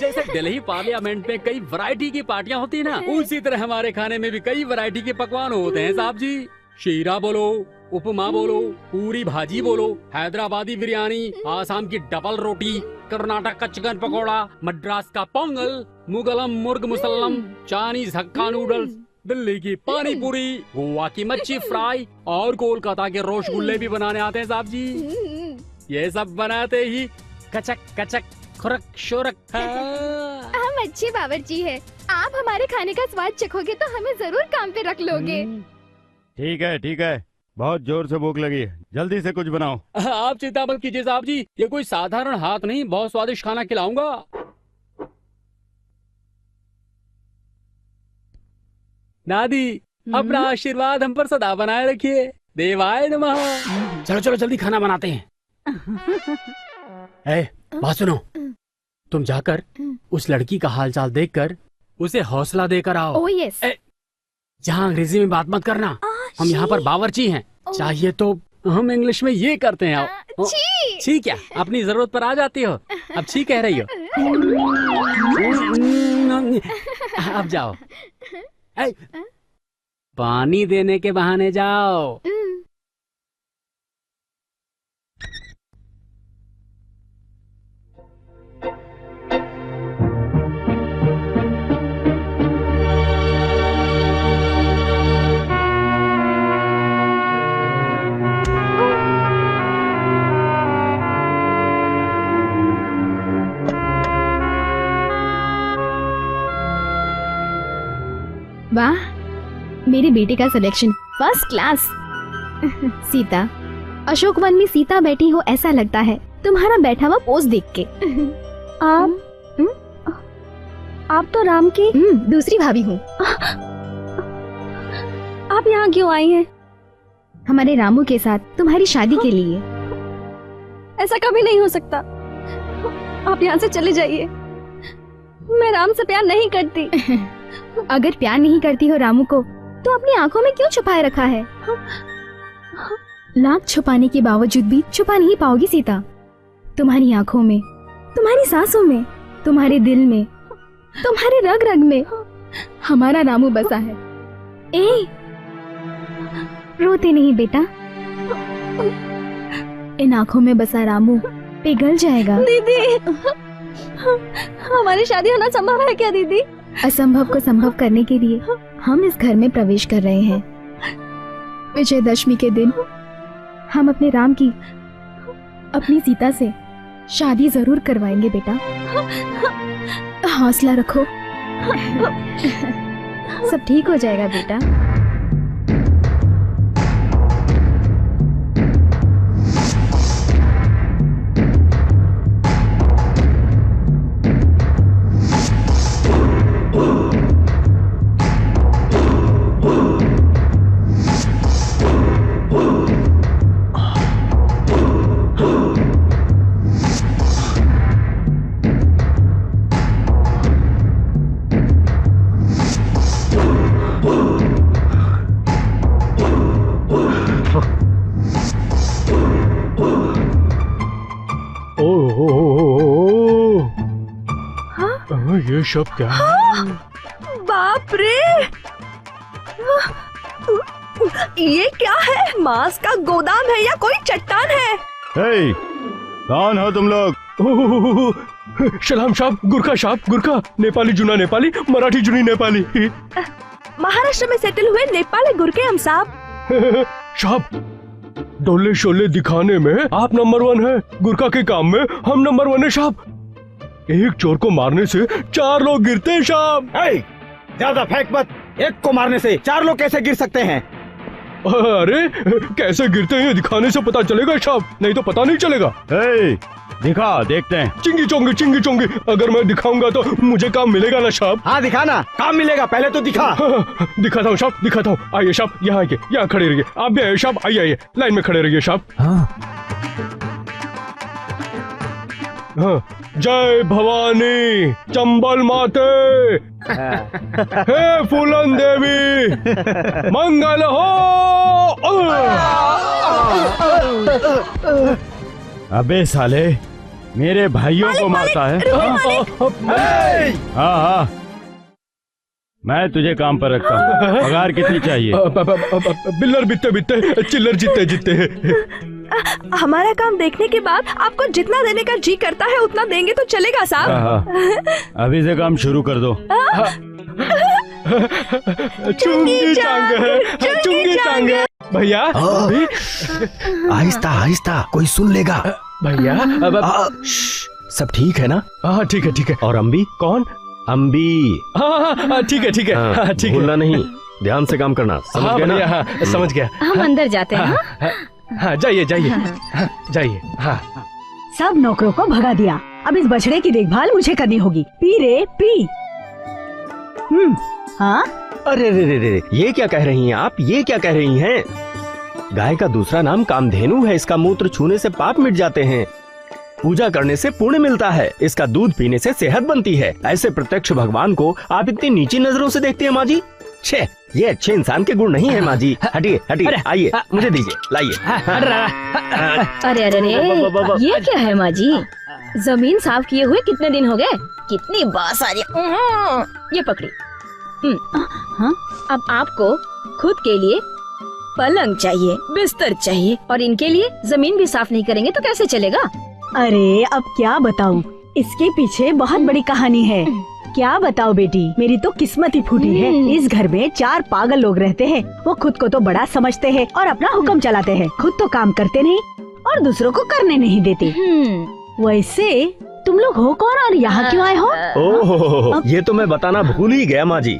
जैसे दिल्ली पार्लियामेंट में कई वैरायटी की पार्टियां होती है ना, उसी तरह हमारे खाने में भी कई वैरायटी के पकवान होते हैं साहब जी। शीरा बोलो, उपमा बोलो, पूरी भाजी बोलो, हैदराबादी बिरयानी, आसाम की डबल रोटी, कर्नाटक का चिकन पकौड़ा, मद्रास का पोंगल, मुगलम मुर्ग मुसल्लम, चाइनीज हक्का नूडल्स, दिल्ली की पानी पूरी, गोवा की मच्छी फ्राई और कोलकाता के रसगुल्ले भी बनाने आते हैं साहब जी। ये सब बनाते ही कचक कचक खुरक शोरक। हम अच्छे बावर्ची हैं। आप हमारे खाने का स्वाद चखोगे तो हमें जरूर काम पे रख लोगे। ठीक है, बहुत जोर से भूख लगी है, जल्दी से कुछ बनाओ। आप चिंता मत कीजिए साहब जी, ये कोई साधारण हाथ नहीं, बहुत स्वादिष्ट खाना खिलाऊंगा। दादी अपना आशीर्वाद हम पर सदा बनाए रखिए। देवाय नमः। चलो चलो जल्दी खाना बनाते हैं। बात सुनो, तुम जाकर उस लड़की का हालचाल देखकर उसे हौसला देकर आओ। Oh yes. जहाँ अंग्रेजी में बात मत करना, हम यहाँ पर बावर्ची हैं। चाहिए तो हम इंग्लिश में ये करते हैं। आओ। छी क्या? अपनी जरूरत पर आ जाती हो, अब छी कह रही हो। अब जाओ, पानी देने के बहाने जाओ। वाह, मेरे बेटे का selection first class. Sita, Ashok one में सीता बैठी हो ऐसा लगता है तुम्हारा बैठा हुआ पोज देख के। आप तो राम की दूसरी भाभी हूँ। आप यहाँ क्यों आई हैं? हमारे रामू के साथ तुम्हारी शादी के लिए। ऐसा कभी नहीं हो सकता। आप यहाँ से चले जाइए। मैं राम से प्यार नहीं करती। अगर प्यार नहीं करती हो रामू को तो अपनी आंखों में क्यों छुपाए रखा है? लाख छुपाने के बावजूद भी छुपा नहीं पाओगी सीता। तुम्हारी आंखों में, तुम्हारी सांसों में, तुम्हारे दिल में, तुम्हारे रग रग में हमारा रामू बसा है। ए, रोते नहीं बेटा, इन आंखों में बसा रामू पिघल जाएगा। दीदी, हमारी शादी होना संभव है क्या दीदी? असंभव को संभव करने के लिए हम इस घर में प्रवेश कर रहे हैं। विजयदशमी के दिन हम अपने राम की अपनी सीता से शादी जरूर करवाएंगे बेटा। हौसला रखो, सब ठीक हो जाएगा बेटा। ये सब क्या है? बाप रे, ये क्या है? मांस का गोदाम है या कोई चट्टान है? हे, कौन हो तुम लोग? सलाम साहब, गुरखा साहब, गुरखा, नेपाली जुना नेपाली, मराठी जुनी नेपाली। महाराष्ट्र में सेटल हुए नेपाली गुरखे हम साहब। साहब, डोले शोले दिखाने में आप नंबर 1 है, गुरखा के काम में हम नंबर 1 है साहब। एक चोर को मारने से 4 लोग गिरते हैं साहब। ज्यादा फेंक मत, एक को मारने से 4 लोग कैसे गिर सकते हैं? अरे कैसे गिरते हैं दिखाने से पता चलेगा साहब, नहीं तो पता नहीं चलेगा। दिखा, देखते हैं। चिंगी चोंगी, अगर मैं दिखाऊंगा तो मुझे काम मिलेगा ना साहब? हाँ दिखाना, काम मिलेगा, पहले तो दिखा। दिखाता हूँ साहब, दिखाता हूँ। आइए साहब, यहाँ आइए, यहाँ खड़े रहिए। आप भी आइए साहब, आइए, लाइन में खड़े रहिए साहब। हाँ, जय भवानी चंबल माते, हे फूलन देवी, मंगल हो। अबे साले, मेरे भाइयों को मारता है। हाँ, मैं तुझे काम पर रखता हूँ। पगार कितनी चाहिए? बिल्लर बित्ते चिल्लर जीते। हमारा काम देखने के बाद आपको जितना देने का जी करता है उतना देंगे तो चलेगा साहब। अभी से काम शुरू कर दो। चुंगी चांग भैया। आहिस्ता आहिस्ता, कोई सुन लेगा भैया। सब ठीक है ना? हाँ ठीक है। और अम्बी? कौन? अम्बी। हाँ ठीक है। भूलना नहीं, ध्यान से काम करना, समझ गया ना? हाँ, समझ गया। हम अंदर जाते हैं। हाँ जाइए। हाँ, सब नौकरों को भगा दिया, अब इस बछड़े की देखभाल मुझे करनी होगी। पी रे पी। हाँ, अरे रे, ये क्या कह रही हैं आप? ये क्या कह रही हैं? गाय का दूसरा नाम कामधेनु है, इसका मूत्र छूने से पाप मिट जाते हैं, पूजा करने से पुण्य मिलता है, इसका दूध पीने से सेहत बनती है। ऐसे प्रत्यक्ष भगवान को आप इतनी नीची नजरों से देखती हैं माँ जी? छे, ये अच्छे इंसान के गुण नहीं है माँ जी। हटिए, आइए, मुझे दीजिए, लाइए। अरे ये क्या है माँ जी? जमीन साफ किए हुए कितने दिन हो गए? कितनी बास आ रही है। ये पकड़ी। अब आपको खुद के लिए पलंग चाहिए, बिस्तर चाहिए, और इनके लिए जमीन भी साफ नहीं करेंगे तो कैसे चलेगा? अरे अब क्या बताऊं, इसके पीछे बहुत बड़ी कहानी है। क्या बताओ बेटी, मेरी तो किस्मत ही फूटी है। इस घर में 4 पागल लोग रहते हैं, वो खुद को तो बड़ा समझते हैं और अपना हुक्म चलाते हैं, खुद तो काम करते नहीं और दूसरों को करने नहीं देते। वैसे तुम लोग हो कौन और यहाँ क्यों आए हो? ओह, ये तो मैं बताना भूल ही गया माँ जी।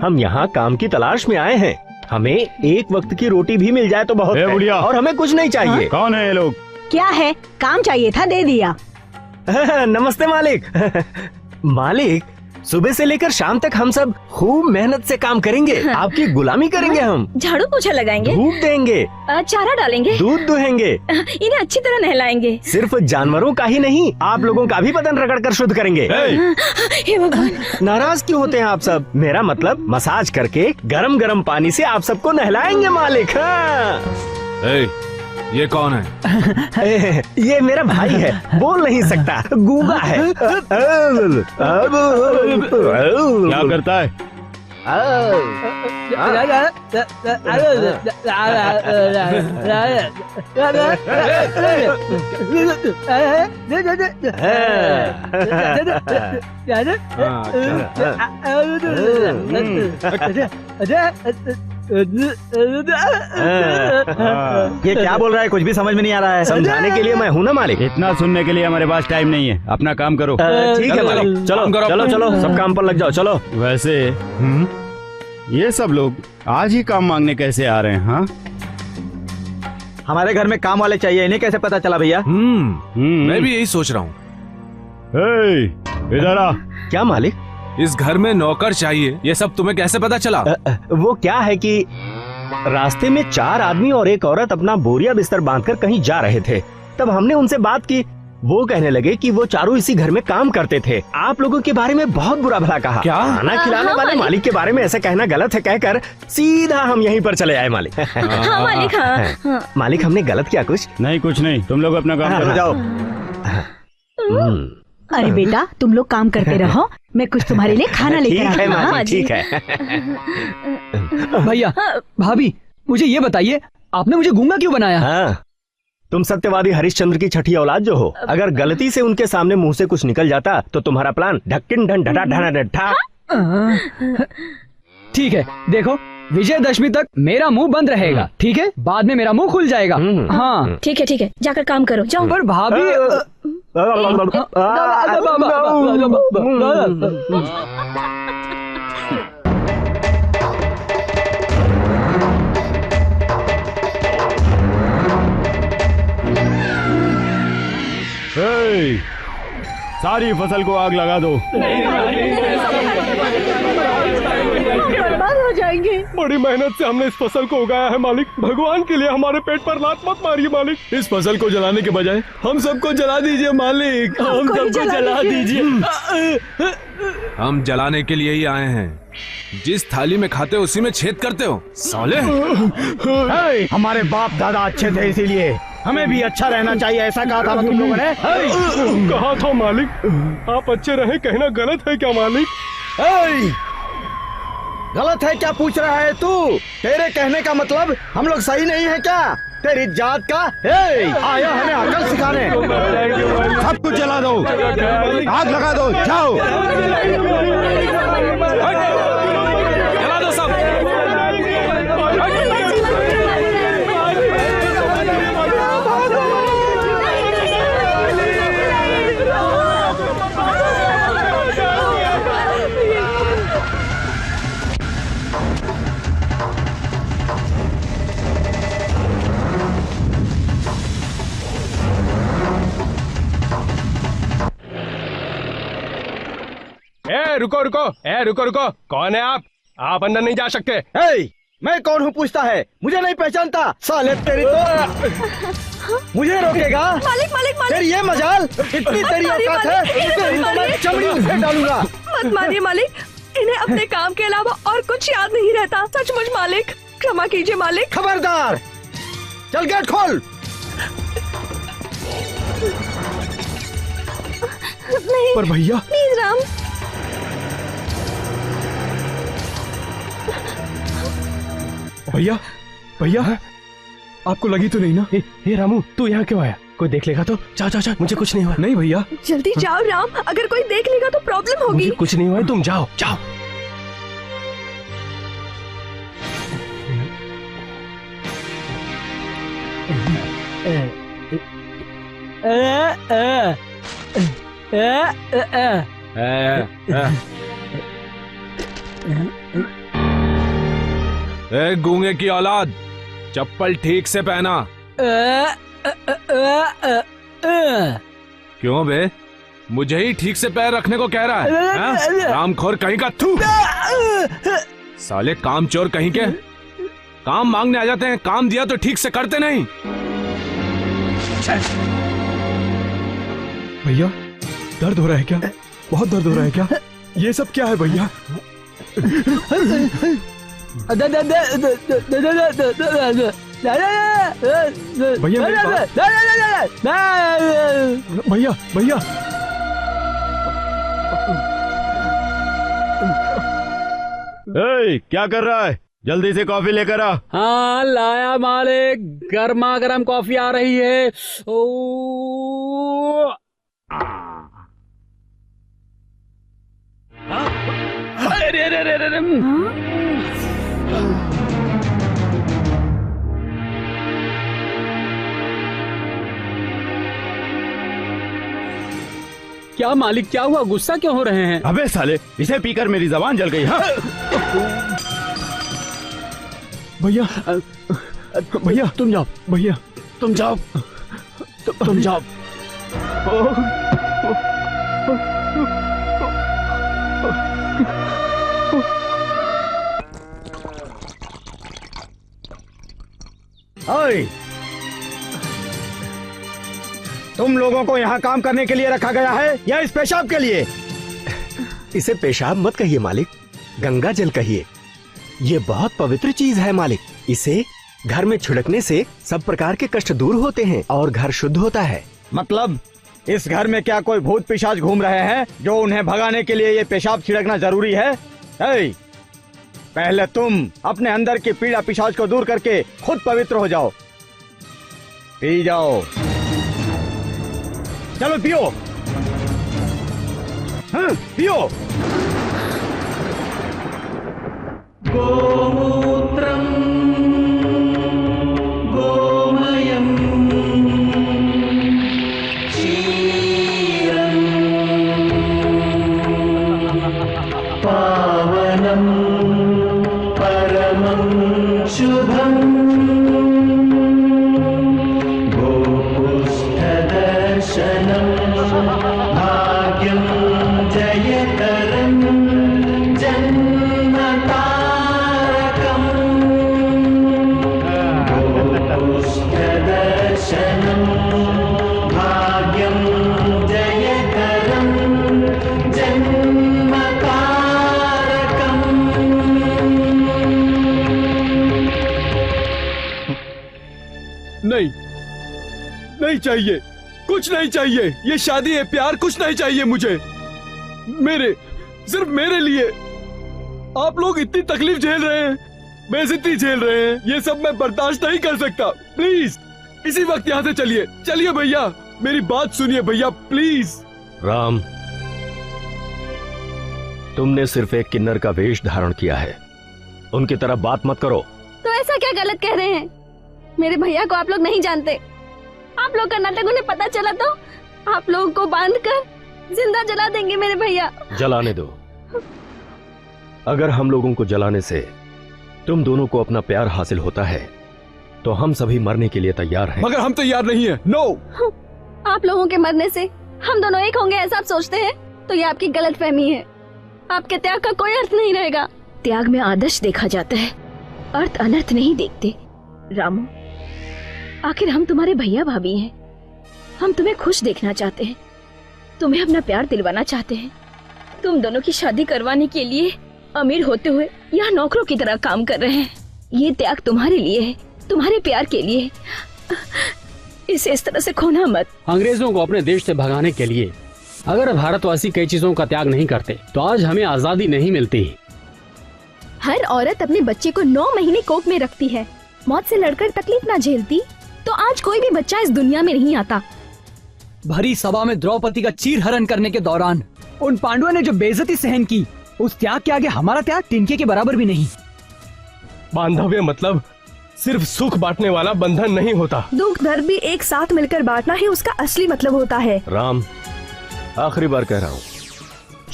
हम यहाँ काम की तलाश में आए हैं, हमें एक वक्त की रोटी भी मिल जाए तो बहुत है, और हमें कुछ नहीं चाहिए। कौन है ये लोग? क्या है, काम चाहिए था, दे दिया। नमस्ते मालिक। मालिक, सुबह से लेकर शाम तक हम सब खूब मेहनत से काम करेंगे, आपकी गुलामी करेंगे। हम झाड़ू पोछा लगाएंगे, धूप देंगे, चारा डालेंगे, दूध दुहेंगे, इन्हें अच्छी तरह नहलाएंगे। सिर्फ जानवरों का ही नहीं, आप लोगों का भी बदन रगड़ कर शुद्ध करेंगे। हे भगवान, नाराज क्यों होते हैं आप सब? मेरा मतलब मसाज करके गरम गरम पानी से आप सबको नहलाएंगे मालिक। ये कौन है? ये मेरा भाई है, बोल नहीं सकता, गूंगा है। क्या करता है? ये क्या बोल रहा है, कुछ भी समझ में नहीं आ रहा है। समझाने के लिए मैं हूँ ना मालिक। इतना सुनने के लिए हमारे पास टाइम नहीं है, अपना काम करो। ठीक है मालिक, चलो चलो चलो सब काम पर लग जाओ, चलो। वैसे ये सब लोग आज ही काम मांगने कैसे आ रहे हैं? हाँ, हमारे घर में काम वाले चाहिए, इन्हें कैसे पता चला भैया? मैं भी यही सोच रहा हूँ। इधर आ। क्या मालिक? इस घर में नौकर चाहिए, ये सब तुम्हें कैसे पता चला? वो क्या है कि रास्ते में 4 आदमी और एक औरत अपना बोरिया बिस्तर बांधकर कहीं जा रहे थे। तब हमने उनसे बात की, वो कहने लगे कि वो चारों इसी घर में काम करते थे। आप लोगों के बारे में बहुत बुरा भला कहा। क्या? खाना खिलाने वाले मालिक के बारे में ऐसा कहना गलत है कहकर सीधा हम यहीं पर चले आए मालिक। हाँ मालिक, हाँ। मालिक हमने गलत किया कुछ? नहीं, कुछ नहीं, तुम लोग अपना काम करो। जाओ। अरे बेटा, तुम लोग काम करते रहो, मैं कुछ तुम्हारे लिए खाना लेकर ठीक आती है हूँ। मालिक, ठीक है। भैया, भाभी, मुझे ये बताइए, आपने मुझे गूंगा क्यों बनाया? हाँ, तुम सत्यवादी हरिश्चंद्र की छठी औलाद जो हो, अगर गलती से उनके सामने मुंह से कुछ निकल जाता तो तुम्हारा प्लान ढक्किन ढन ढटा ढना ढा। ठीक है, देखो, विजयदशमी तक मेरा मुंह बंद रहेगा, ठीक है? बाद में मेरा मुंह खुल जाएगा। हाँ ठीक है, जाकर काम करो, जाओ। पर भाभी सारी फसल को आग लगा दो। बर्बाद हो जाएंगे। बड़ी मेहनत से हमने इस फसल को उगाया है मालिक, भगवान के लिए हमारे पेट पर लात मत मारिए मालिक। इस फसल को जलाने के बजाय हम सबको जला दीजिए मालिक, हम सबको जला दीजिए। हम जलाने के लिए ही आए हैं। जिस थाली में खाते हो उसी में छेद करते हो साले। हमारे बाप दादा अच्छे थे, इसीलिए हमें भी अच्छा रहना चाहिए, ऐसा कहा था तुम लोगों ने। कहा था मालिक, आप अच्छे रहे कहना गलत है क्या मालिक? गलत है क्या पूछ रहा है तू? तेरे कहने का मतलब हम लोग सही नहीं है क्या? तेरी जात का आया हमें अकल सिखाने। सब कुछ जला दो, आग लगा दो, जाओ। जला दो सब। रुको रुको, रुको रुको, कौन है आप? आप अंदर नहीं जा सकते। मैं कौन हूँ पूछता है? मुझे नहीं पहचानता साले, तेरी तो मुझे रोकेगा? मालिक मालिक मालिक, तेरी ये मजाल, इतनी तेरी औकात है, तेरी तो मैं चमड़ी उसे डालूंगा। मत मारिए मालिक, इन्हें अपने काम के अलावा और कुछ याद नहीं रहता, सचमुच मालिक, क्षमा कीजिए मालिक। खबरदार, चल गेट खोल। नहीं पर भैया, प्लीज राम। भैया भैया, आपको लगी तो नहीं ना? हे रामू, तू यहाँ क्यों आया? कोई देख लेगा तो? जाओ जाओ जाओ, मुझे कुछ नहीं हुआ। नहीं भैया, जल्दी जाओ राम, अगर कोई देख लेगा तो प्रॉब्लम होगी। मुझे कुछ नहीं हुआ, तुम जाओ जाओ। गूंगे की औलाद, चप्पल ठीक से पहना। क्यों बे, मुझे ही ठीक से पैर रखने को कह रहा है? रामखोर कहीं का, थू साले, काम चोर कहीं के। काम मांगने आ जाते हैं, काम दिया तो ठीक से करते नहीं। भैया, दर्द हो रहा है क्या? बहुत दर्द हो रहा है क्या? ये सब क्या है भैया? भैया भैया, क्या कर रहा है? जल्दी से कॉफी लेकर आ। हाँ लाया मालिक, गर्मा गर्म कॉफी आ रही है। ओ अरे क्या मालिक, क्या हुआ? गुस्सा क्यों हो रहे हैं? अबे साले, इसे पीकर मेरी जबान जल गई। हाँ भैया, भैया तुम जाओ, भैया तुम जाओ, तुम जाओ। ओए, तुम लोगों को यहाँ काम करने के लिए रखा गया है या इस पेशाब के लिए? इसे पेशाब मत कहिए मालिक, गंगा जल कहिए। ये बहुत पवित्र चीज है मालिक। इसे घर में छिड़कने से सब प्रकार के कष्ट दूर होते हैं और घर शुद्ध होता है। मतलब इस घर में क्या कोई भूत पिशाच घूम रहे हैं जो उन्हें भगाने के लिए ये पेशाब छिड़कना जरूरी है? ए, पहले तुम अपने अंदर की पीड़ा पिशाच को दूर करके खुद पवित्र हो जाओ। पी जाओ, चलो पियो। हाँ, पियो। गोमूत्रम गोमयम क्षीरम पावनम परमं शुभम गोपुष्ठदर्शनम भाग्यम जयकरम जन्मतारकम गोपुष्ठदर्शनम भाग्यम जयकरम जन्मतारकम। नहीं, नहीं चाहिए, कुछ नहीं चाहिए। ये शादी है, प्यार, कुछ नहीं चाहिए मुझे। मेरे, सिर्फ मेरे लिए आप लोग इतनी तकलीफ झेल रहे हैं, बेइज्जती झेल रहे हैं, ये सब मैं बर्दाश्त नहीं कर सकता। प्लीज इसी वक्त यहाँ से चलिए, चलिए भैया, मेरी बात सुनिए भैया, प्लीज। राम, तुमने सिर्फ एक किन्नर का वेश धारण किया है, उनकी तरह बात मत करो। तो ऐसा क्या गलत कह रहे हैं? मेरे भैया को आप लोग नहीं जानते। आप लोग का नाटक उन्हें पता चला तो आप लोगों को बांधकर जिंदा जला देंगे मेरे भैया। जलाने दो। अगर हम लोगों को जलाने से तुम दोनों को अपना प्यार हासिल होता है तो हम सभी मरने के लिए तैयार हैं। मगर हम तैयार नहीं हैं। नो। आप लोगों के मरने से हम दोनों एक होंगे ऐसा आप सोचते हैं तो ये आपकी गलतफहमी है। आपके त्याग का कोई अर्थ नहीं रहेगा। त्याग में आदर्श देखा जाता है, अर्थ अनर्थ नहीं देखते। रामू, आखिर हम तुम्हारे भैया भाभी हैं। हम तुम्हें खुश देखना चाहते हैं, तुम्हें अपना प्यार दिलवाना चाहते हैं। तुम दोनों की शादी करवाने के लिए अमीर होते हुए यहाँ नौकरों की तरह काम कर रहे हैं। ये त्याग तुम्हारे लिए है, तुम्हारे प्यार के लिए। इसे इस तरह से खोना मत। अंग्रेजों को अपने देश से भगाने के लिए अगर भारतवासी कई चीजों का त्याग नहीं करते तो आज हमें आजादी नहीं मिलती। हर औरत अपने बच्चे को 9 महीने कोख में रखती है। मौत से लड़कर तकलीफ ना झेलती तो आज कोई भी बच्चा इस दुनिया में नहीं आता। भरी सभा में द्रौपदी का चीर हरण करने के दौरान उन पांडवों ने जो बेइज्जती सहन की, उस त्याग के आगे हमारा त्याग तिनके के बराबर भी नहीं। बांधव्य मतलब सिर्फ सुख बांटने वाला बंधन नहीं होता। दुख दर्द भी एक साथ मिलकर बांटना ही उसका असली मतलब होता है। राम, आखिरी बार कह रहा हूँ,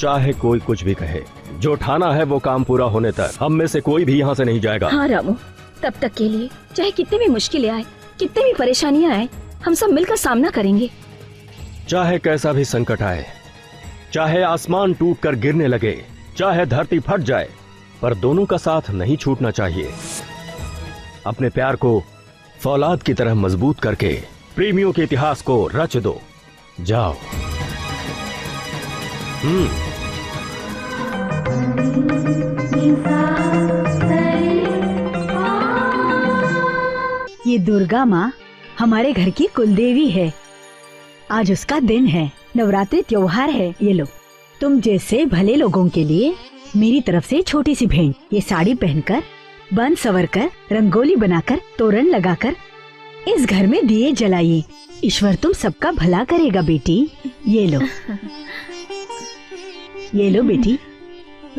चाहे कोई कुछ भी कहे, जो ठाना है वो काम पूरा होने तक हम में से कोई भी यहाँ से नहीं जाएगा। हाँ रामू, तब तक के लिए चाहे कितनी भी मुश्किलें आए, कितनी भी परेशानियां आए, हम सब मिलकर सामना करेंगे। चाहे कैसा भी संकट आए, चाहे आसमान टूटकर गिरने लगे, चाहे धरती फट जाए, पर दोनों का साथ नहीं छूटना चाहिए। अपने प्यार को फौलाद की तरह मजबूत करके प्रेमियों के इतिहास को रच दो। जाओ। ये दुर्गा माँ हमारे घर की कुलदेवी है। आज उसका दिन है, नवरात्रि त्योहार है। ये लो, तुम जैसे भले लोगों के लिए मेरी तरफ से छोटी सी भेंट। ये साड़ी पहनकर, बन सवर कर, रंगोली बनाकर, तोरण लगाकर इस घर में दिए जलाइए। ईश्वर तुम सबका भला करेगा बेटी। ये लो, ये लो बेटी,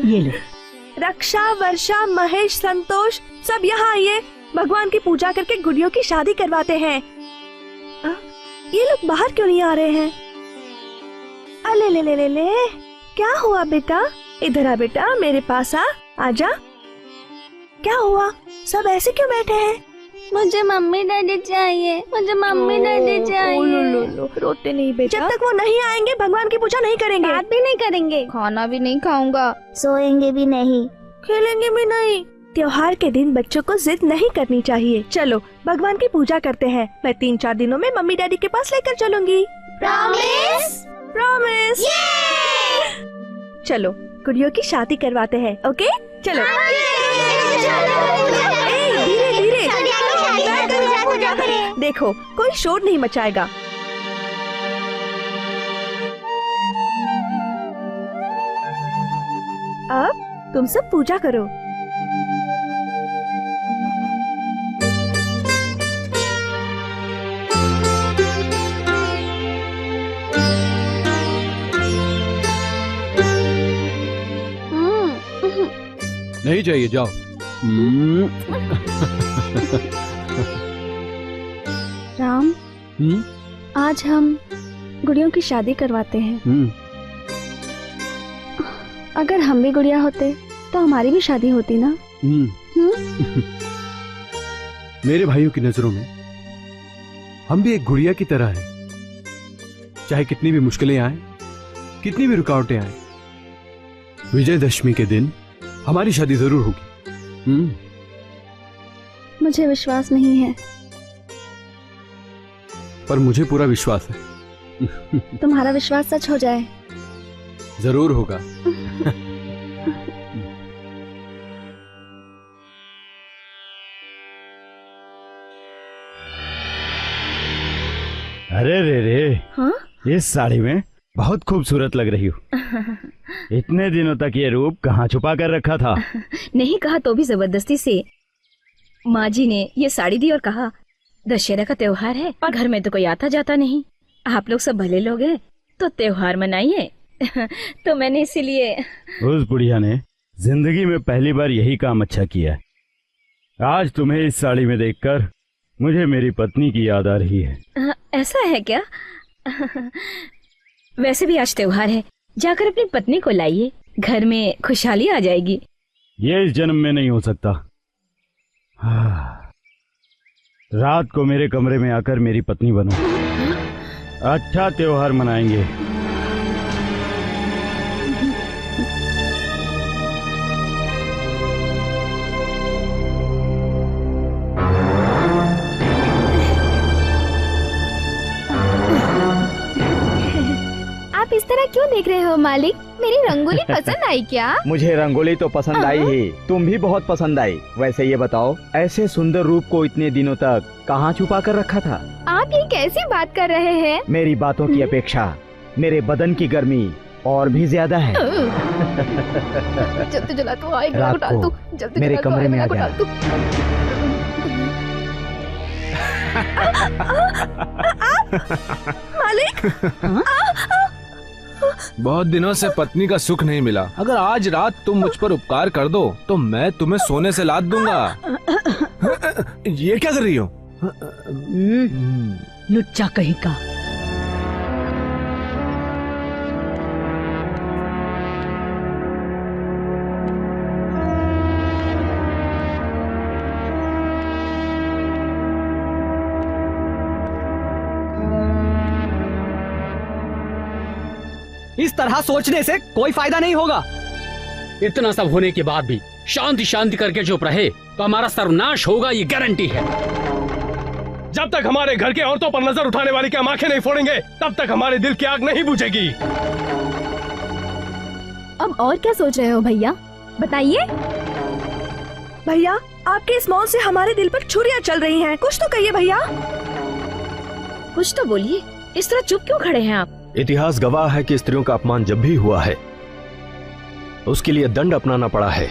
ये लो। रक्षा, वर्षा, महेश, संतोष सब यहाँ आइए। भगवान की पूजा करके गुड़ियों की शादी करवाते हैं। ये लोग बाहर क्यों नहीं आ रहे हैं? ले ले ले ले ले, क्या हुआ बेटा? इधर आ बेटा, मेरे पास आ, आजा। क्या हुआ? सब ऐसे क्यों बैठे हैं? मुझे मम्मी डैडी चाहिए, मुझे मम्मी डैडी चाहिए। रोते नहीं बेटा। जब तक वो नहीं आएंगे भगवान की पूजा नहीं करेंगे। बात भी नहीं करेंगे, खाना भी नहीं खाऊंगा, सोएंगे भी नहीं, खेलेंगे भी नहीं। त्योहार के दिन बच्चों को जिद नहीं करनी चाहिए। चलो भगवान की पूजा करते हैं। मैं 3-4 दिनों में मम्मी डैडी के पास लेकर चलूंगी। प्रॉमिस? प्रॉमिस। चलो गुड़ियों की शादी करवाते हैं। ओके चलो। धीरे धीरे देखो, कोई शोर नहीं मचाएगा। अब तुम सब पूजा करो। नहीं चाहिए, जाओ। राम, आज हम गुड़ियों की शादी करवाते हैं। अगर हम भी गुड़िया होते तो हमारी भी शादी होती ना। मेरे भाइयों की नजरों में हम भी एक गुड़िया की तरह हैं। चाहे कितनी भी मुश्किलें आए, कितनी भी रुकावटें आए, विजयदशमी के दिन हमारी शादी जरूर होगी। मुझे विश्वास नहीं है, पर मुझे पूरा विश्वास है। तुम्हारा विश्वास सच हो जाए। जरूर होगा। अरे रे रे, हाँ? इस साड़ी में बहुत खूबसूरत लग रही हो। इतने दिनों तक ये रूप कहाँ छुपा कर रखा था? नहीं कहा तो भी जबरदस्ती से माँ जी ने ये साड़ी दी और कहा दशहरा का त्योहार है और घर में तो कोई आता जाता नहीं, आप लोग सब भले लोग हैं तो त्योहार मनाइए। तो मैंने इसीलिए। उस बुढ़िया ने जिंदगी में पहली बार यही काम अच्छा किया है। आज तुम्हें इस साड़ी में देखकर मुझे मेरी पत्नी की याद आ रही है। ऐसा है क्या? वैसे भी आज त्योहार है, जाकर अपनी पत्नी को लाइए, घर में खुशहाली आ जाएगी। ये इस जन्म में नहीं हो सकता। रात को मेरे कमरे में आकर मेरी पत्नी बनो, अच्छा त्योहार मनाएंगे। आप इस तरह क्यों देख रहे हो मालिक? मेरी रंगोली पसंद आई क्या? मुझे रंगोली तो पसंद आई ही, तुम भी बहुत पसंद आई। वैसे ये बताओ, ऐसे सुंदर रूप को इतने दिनों तक कहाँ छुपा कर रखा था? आप ये कैसी बात कर रहे हैं? मेरी बातों की अपेक्षा मेरे बदन की गर्मी और भी ज्यादा है। जल्दी जला तू, आग रात डाल तू, को जल्दी मेरे जला तू, कमरे आग में आ डाल जा। तू। मालिक, बहुत दिनों से पत्नी का सुख नहीं मिला। अगर आज रात तुम मुझ पर उपकार कर दो तो मैं तुम्हें सोने से लाद दूंगा। ये क्या कर रही हो? लुच्चा कहीं का। इस तरह सोचने से कोई फायदा नहीं होगा। इतना सब होने के बाद भी शांति शांति करके चुप रहे तो हमारा सर्वनाश होगा, ये गारंटी है। जब तक हमारे घर के औरतों पर नजर उठाने वाली की हम आंखें नहीं फोड़ेंगे, तब तक हमारे दिल की आग नहीं बुझेगी। अब और क्या सोच रहे हो भैया, बताइए। भैया, आपके इस मौन से हमारे दिल पर छुरियां चल रही हैं। कुछ तो कहिए भैया। कुछ तो बोलिए, इस तरह चुप क्यों खड़े हैं आप? इतिहास गवाह है कि स्त्रियों का अपमान जब भी हुआ है उसके लिए दंड अपनाना पड़ा है।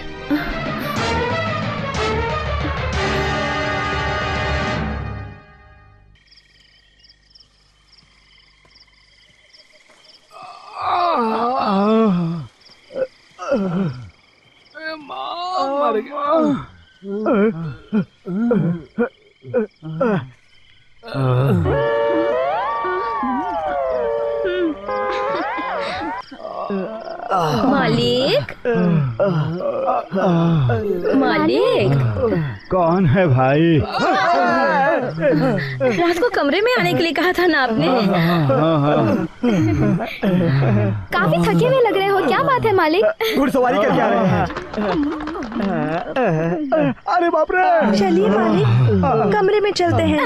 मर गया। मालिक मालिक कौन है भाई? रात को कमरे में आने के लिए कहा था ना आपने? काफी थके हुए लग रहे हो, क्या बात है मालिक? घुड़सवारी करके आ रहे हैं। अरे बाप रे! चलिए मालिक, कमरे में चलते हैं।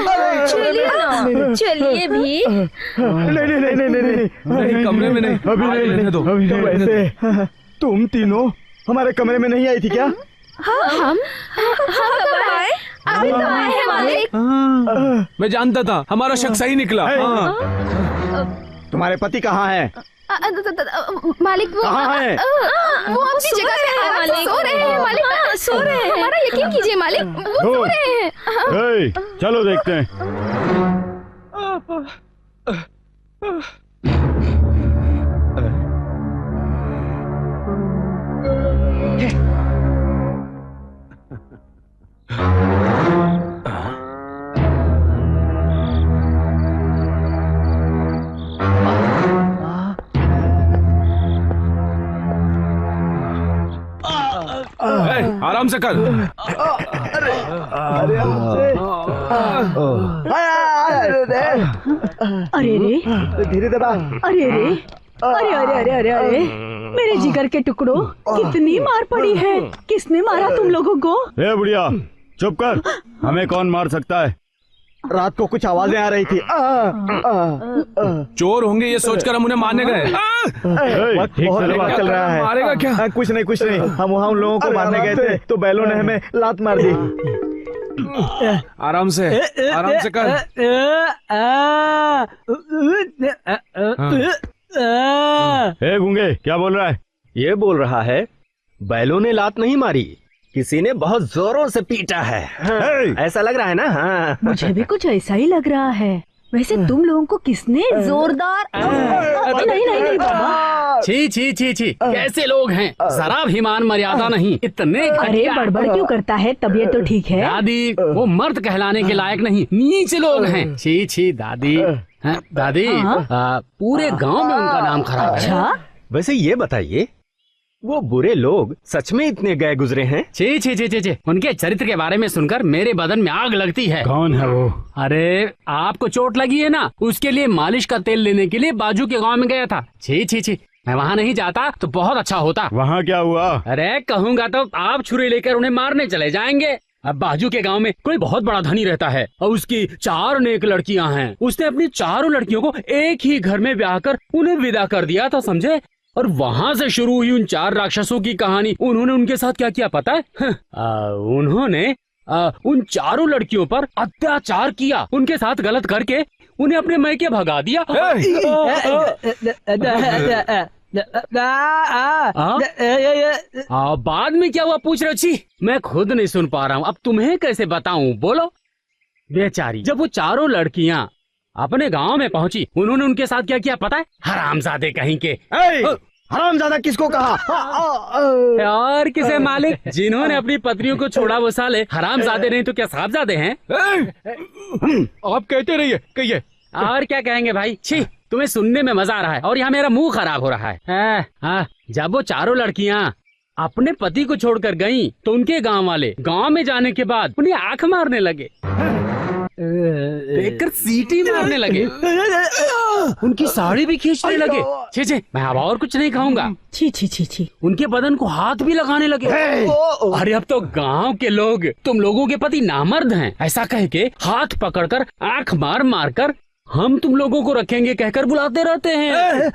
चलिए ना, चलिए भी। नहीं, कमरे में नहीं, अभी नहीं, रहने दो। तो वैसे तुम तीनों हमारे कमरे में नहीं आई थी क्या? हम कब आए? अभी तो आए हैं मालिक। मैं जानता था, हमारा शक सही निकला। तुम्हारे पति कहाँ हैं? मालिक वो कहाँ है? वो अपनी जगह पे है मालिक। सो रहे हैं मालिक, सो रहे हैं। हमारा यकीन कीजिए मालिक, वो सो रहे हैं। चलो देखते हैं। आराम से कर। अरे रे, धीरे दबा। अरे रे, अरे अरे अरे अरे अरे, मेरे जिगर के टुकड़ों, कितनी मार पड़ी है। किसने मारा तुम लोगों को? ए बुढ़िया, चुप कर। हमें कौन मार सकता है? रात को कुछ आवाजें आ रही थी। चोर होंगे ये सोचकर हम उन्हें मारने गए। बहुत चल रहा है। मारेगा क्या? कुछ नहीं, हम वहाँ उन लोगों को मारने गए थे तो बैलों ने हमें लात मार दी। आराम से कर। ए गूंगे, क्या बोल रहा है? ये बोल रहा है बैलों ने लात नहीं मारी, किसी ने बहुत जोरों से पीटा है। ऐसा लग रहा है ना? हाँ। मुझे भी कुछ ऐसा ही लग रहा है। वैसे तुम लोगों को किसने जोरदार नहीं बाबा। छी छी छी छी, कैसे लोग हैं, जरा भी मान मर्यादा नहीं। इतने अरे बड़बड़ क्यों करता है? तबीयत तो ठीक है? दादी, वो मर्द कहलाने के लायक नहीं, नीच लोग हैं। छी छी दादी। दादी, पूरे गांव में उनका नाम खराब है। वैसे ये बताइए, वो बुरे लोग सच में इतने गए गुजरे हैं? छी छी छी छी छी, उनके चरित्र के बारे में सुनकर मेरे बदन में आग लगती है। कौन है वो? अरे आपको चोट लगी है ना, उसके लिए मालिश का तेल लेने के लिए बाजू के गांव में गया था। छी छी छी, मैं वहाँ नहीं जाता तो बहुत अच्छा होता। वहाँ क्या हुआ? अरे कहूँगा तो आप छुरी लेकर उन्हें मारने चले जाएंगे। अब बाजू के गांव में कोई बहुत बड़ा धनी रहता है और उसकी 4 नेक लड़कियां हैं। उसने अपनी चारों लड़कियों को एक ही घर में ब्याह कर उन्हें विदा कर दिया था, समझे? और वहाँ से शुरू हुई उन 4 राक्षसों की कहानी। उन्होंने उनके साथ क्या किया पता है? उन्होंने उन चारों लड़कियों पर अत्याचार किया, उनके साथ गलत करके उन्हें अपने मैके भगा दिया। बाद में क्या हुआ पूछ रहे? छी, मैं खुद नहीं सुन पा रहा हूँ, अब तुम्हें कैसे बताऊं? बोलो। बेचारी, जब वो चारों लड़कियाँ अपने गांव में पहुंची, उन्होंने उनके साथ क्या किया पता है? हरामजादे कहीं के। हरामजादा किसको कहा? और किसे मालिक? जिन्होंने अपनी पत्नियों को छोड़ा वो साले हरामजादे नहीं तो क्या साहबजादे हैं? आप कहते रहिए, कहिए। और क्या कहेंगे भाई? छी, तुम्हें सुनने में मजा आ रहा है और यहाँ मेरा मुंह खराब हो रहा है। जब वो चारों लड़कियाँ अपने पति को छोड़कर गईं, तो उनके गांव वाले गांव में जाने के बाद उन्हें आंख मारने लगे, देखकर सीटी मारने लगे, उनकी साड़ी भी खींचने लगे। छी छी, मैं अब और कुछ नहीं कहूँगा। छी छी छी छी, उनके बदन को हाथ भी लगाने लगे। अरे अब तो गांव के लोग तुम लोगों के पति नामर्द हैं ऐसा कह के हाथ पकड़कर आंख मार मार कर हम तुम लोगों को रखेंगे कहकर बुलाते रहते हैं।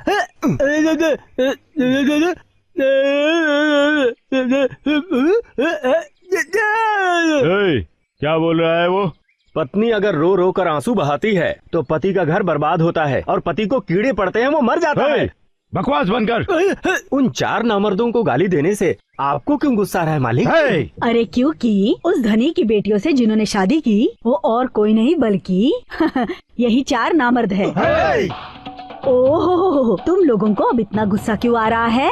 क्या बोल रहा है वो? पत्नी अगर रो रो कर आंसू बहाती है तो पति का घर बर्बाद होता है और पति को कीड़े पड़ते हैं, वो मर जाता है। बकवास बंद कर। उन 4 नामर्दों को गाली देने से आपको क्यों गुस्सा आ रहा है मालिक? अरे क्योंकि उस धनी की बेटियों से जिन्होंने शादी की वो और कोई नहीं बल्कि यही 4 नामर्द है। ओह, तुम लोगों को अब इतना गुस्सा क्यों आ रहा है?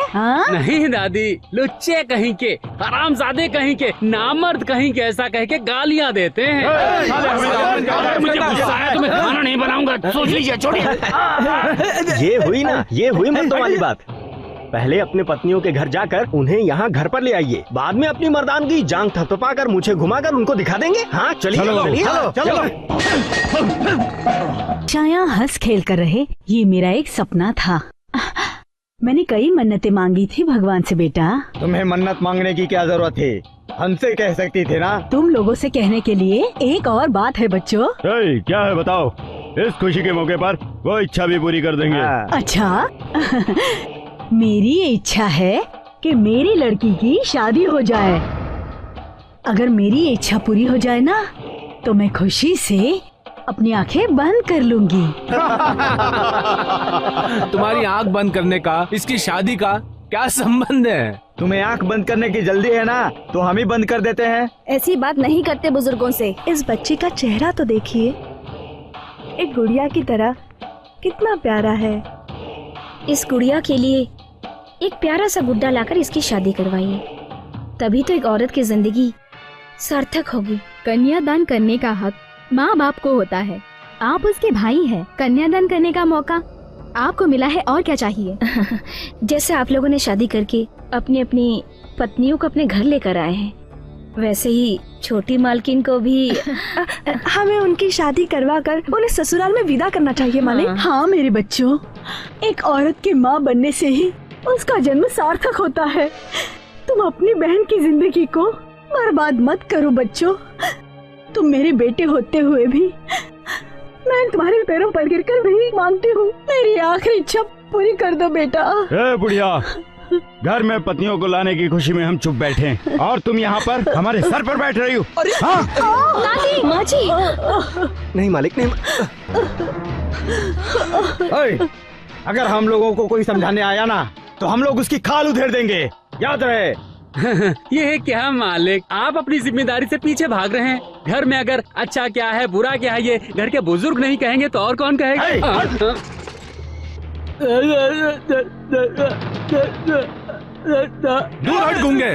नहीं दादी, लुच्चे कहीं के, हरामजादे कहीं के, नामर्द कहीं के ऐसा कह के गालियाँ देते हैं। मुझे गुस्सा आया तो मैं खाना नहीं बनाऊंगा, सोच लीजिए। छोड़िए। ये हुई ना, ये हुई मर्दों वाली बात। पहले अपने पत्नियों के घर जाकर उन्हें यहाँ घर पर ले आइए, बाद में अपनी मर्दानगी जांग थपथपाकर मुझे घुमाकर उनको दिखा देंगे। हाँ चलिए चलो। छाया हंस खेल कर रहे, ये मेरा एक सपना था। मैंने कई मन्नतें मांगी थी भगवान से बेटा। तुम्हें मन्नत मांगने की क्या जरूरत थी, हमसे कह सकती थी ना। तुम लोगों से कहने के लिए एक और बात है बच्चों। क्या है बताओ, इस खुशी के मौके पर वो इच्छा भी पूरी कर देंगे। अच्छा मेरी ये इच्छा है कि मेरी लड़की की शादी हो जाए। अगर मेरी ये इच्छा पूरी हो जाए ना तो मैं खुशी से अपनी आंखें बंद कर लूंगी। तुम्हारी आंख बंद करने का इसकी शादी का क्या संबंध है? तुम्हें आंख बंद करने की जल्दी है ना, तो हम ही बंद कर देते हैं। ऐसी बात नहीं करते बुजुर्गों से। इस बच्चे का चेहरा तो देखिए, एक गुड़िया की तरह कितना प्यारा है। इस गुड़िया के लिए एक प्यारा सा गुड्डा लाकर इसकी शादी करवाइए, तभी तो एक औरत की जिंदगी सार्थक होगी। कन्यादान करने का हक माँ बाप को होता है, आप उसके भाई हैं। कन्यादान करने का मौका आपको मिला है, और क्या चाहिए। जैसे आप लोगों ने शादी करके अपनी अपनी पत्नियों को अपने घर लेकर आए हैं, वैसे ही छोटी मालकिन को भी हमें उनकी शादी करवा कर उन्हें ससुराल में विदा करना चाहिए मालिक। हाँ मेरे बच्चों, एक औरत की माँ बनने से ही उसका जन्म सार्थक होता है। तुम अपनी बहन की जिंदगी को बर्बाद मत करो बच्चों। तुम मेरे बेटे होते हुए भी मैं तुम्हारे पैरों पर गिरकर भी मांगती हूँ, मेरी आखिरी इच्छा पूरी कर दो बेटा। बुढ़िया, घर में पत्नियों को लाने की खुशी में हम चुप बैठे हैं और तुम यहाँ पर हमारे सर पर बैठ रही हो। माँ जी। नहीं मालिक नहीं। अगर हम लोगों को कोई समझाने आया ना तो हम लोग उसकी खाल उधेड़ देंगे, याद रहे। ये है क्या मालिक, आप अपनी जिम्मेदारी से पीछे भाग रहे हैं। घर में अगर अच्छा क्या है बुरा क्या है ये घर के बुजुर्ग नहीं कहेंगे तो और कौन कहेगा। दूर हट गूंगे,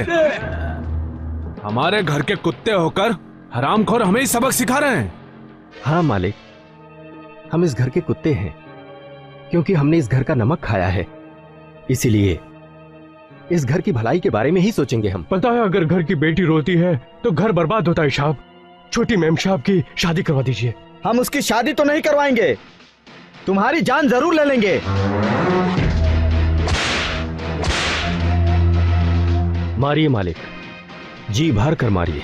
हमारे घर के कुत्ते होकर हरामखोर हमें ही सबक सिखा रहे हैं। हाँ मालिक, हम इस घर के कुत्ते हैं क्योंकि हमने इस घर का नमक खाया है, इसीलिए इस घर की भलाई के बारे में ही सोचेंगे हम। पता है अगर घर की बेटी रोती है तो घर बर्बाद होता है साहब। छोटी मैम साहब की शादी करवा दीजिए। हम उसकी शादी तो नहीं करवाएंगे, तुम्हारी जान जरूर ले लेंगे। मारिए मालिक, जी भर कर मारिए।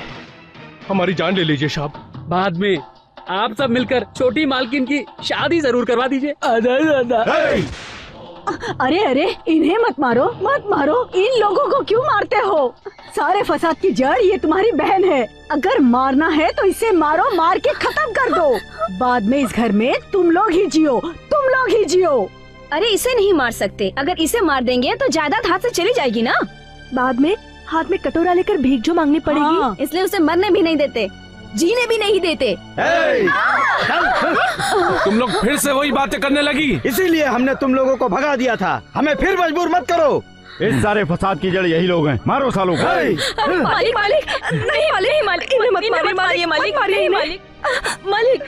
हमारी जान ले लीजिए साहब। बाद में आप सब मिलकर छोटी मालकिन की शादी जरूर करवा दीजिए। अरे अरे, इन्हें मत मारो मत मारो, इन लोगों को क्यों मारते हो? सारे फसाद की जड़ ये तुम्हारी बहन है। अगर मारना है तो इसे मारो, मार के खत्म कर दो। बाद में इस घर में तुम लोग ही जियो, तुम लोग ही जियो। अरे इसे नहीं मार सकते, अगर इसे मार देंगे तो जायदाद हाथ से चली जाएगी ना। बाद में हाथ में कटोरा लेकर भीख जो मांगनी पड़ेगी। हाँ। इसलिए उसे मरने भी नहीं देते, जीने भी नहीं देते। तुम लोग फिर से वही बातें करने लगी, इसीलिए हमने तुम लोगों को भगा दिया था। हमें फिर मजबूर मत करो। इस सारे फसाद की जड़ यही लोग हैं, मारो सालों को। मालिक मालिक नहीं मालिक मालिक, इन्हें मत मारिए मालिक, मारिए मालिक मालिक।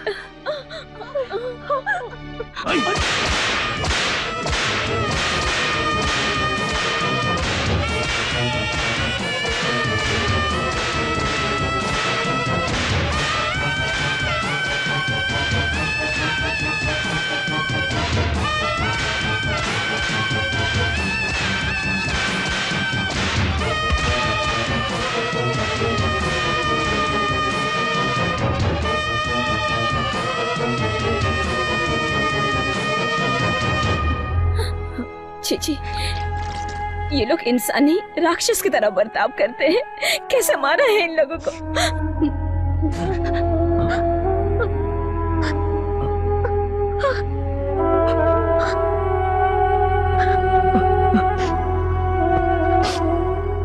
जी, ये लोग इंसान नहीं राक्षस की तरह बर्ताव करते हैं। कैसे मारा है इन लोगों को?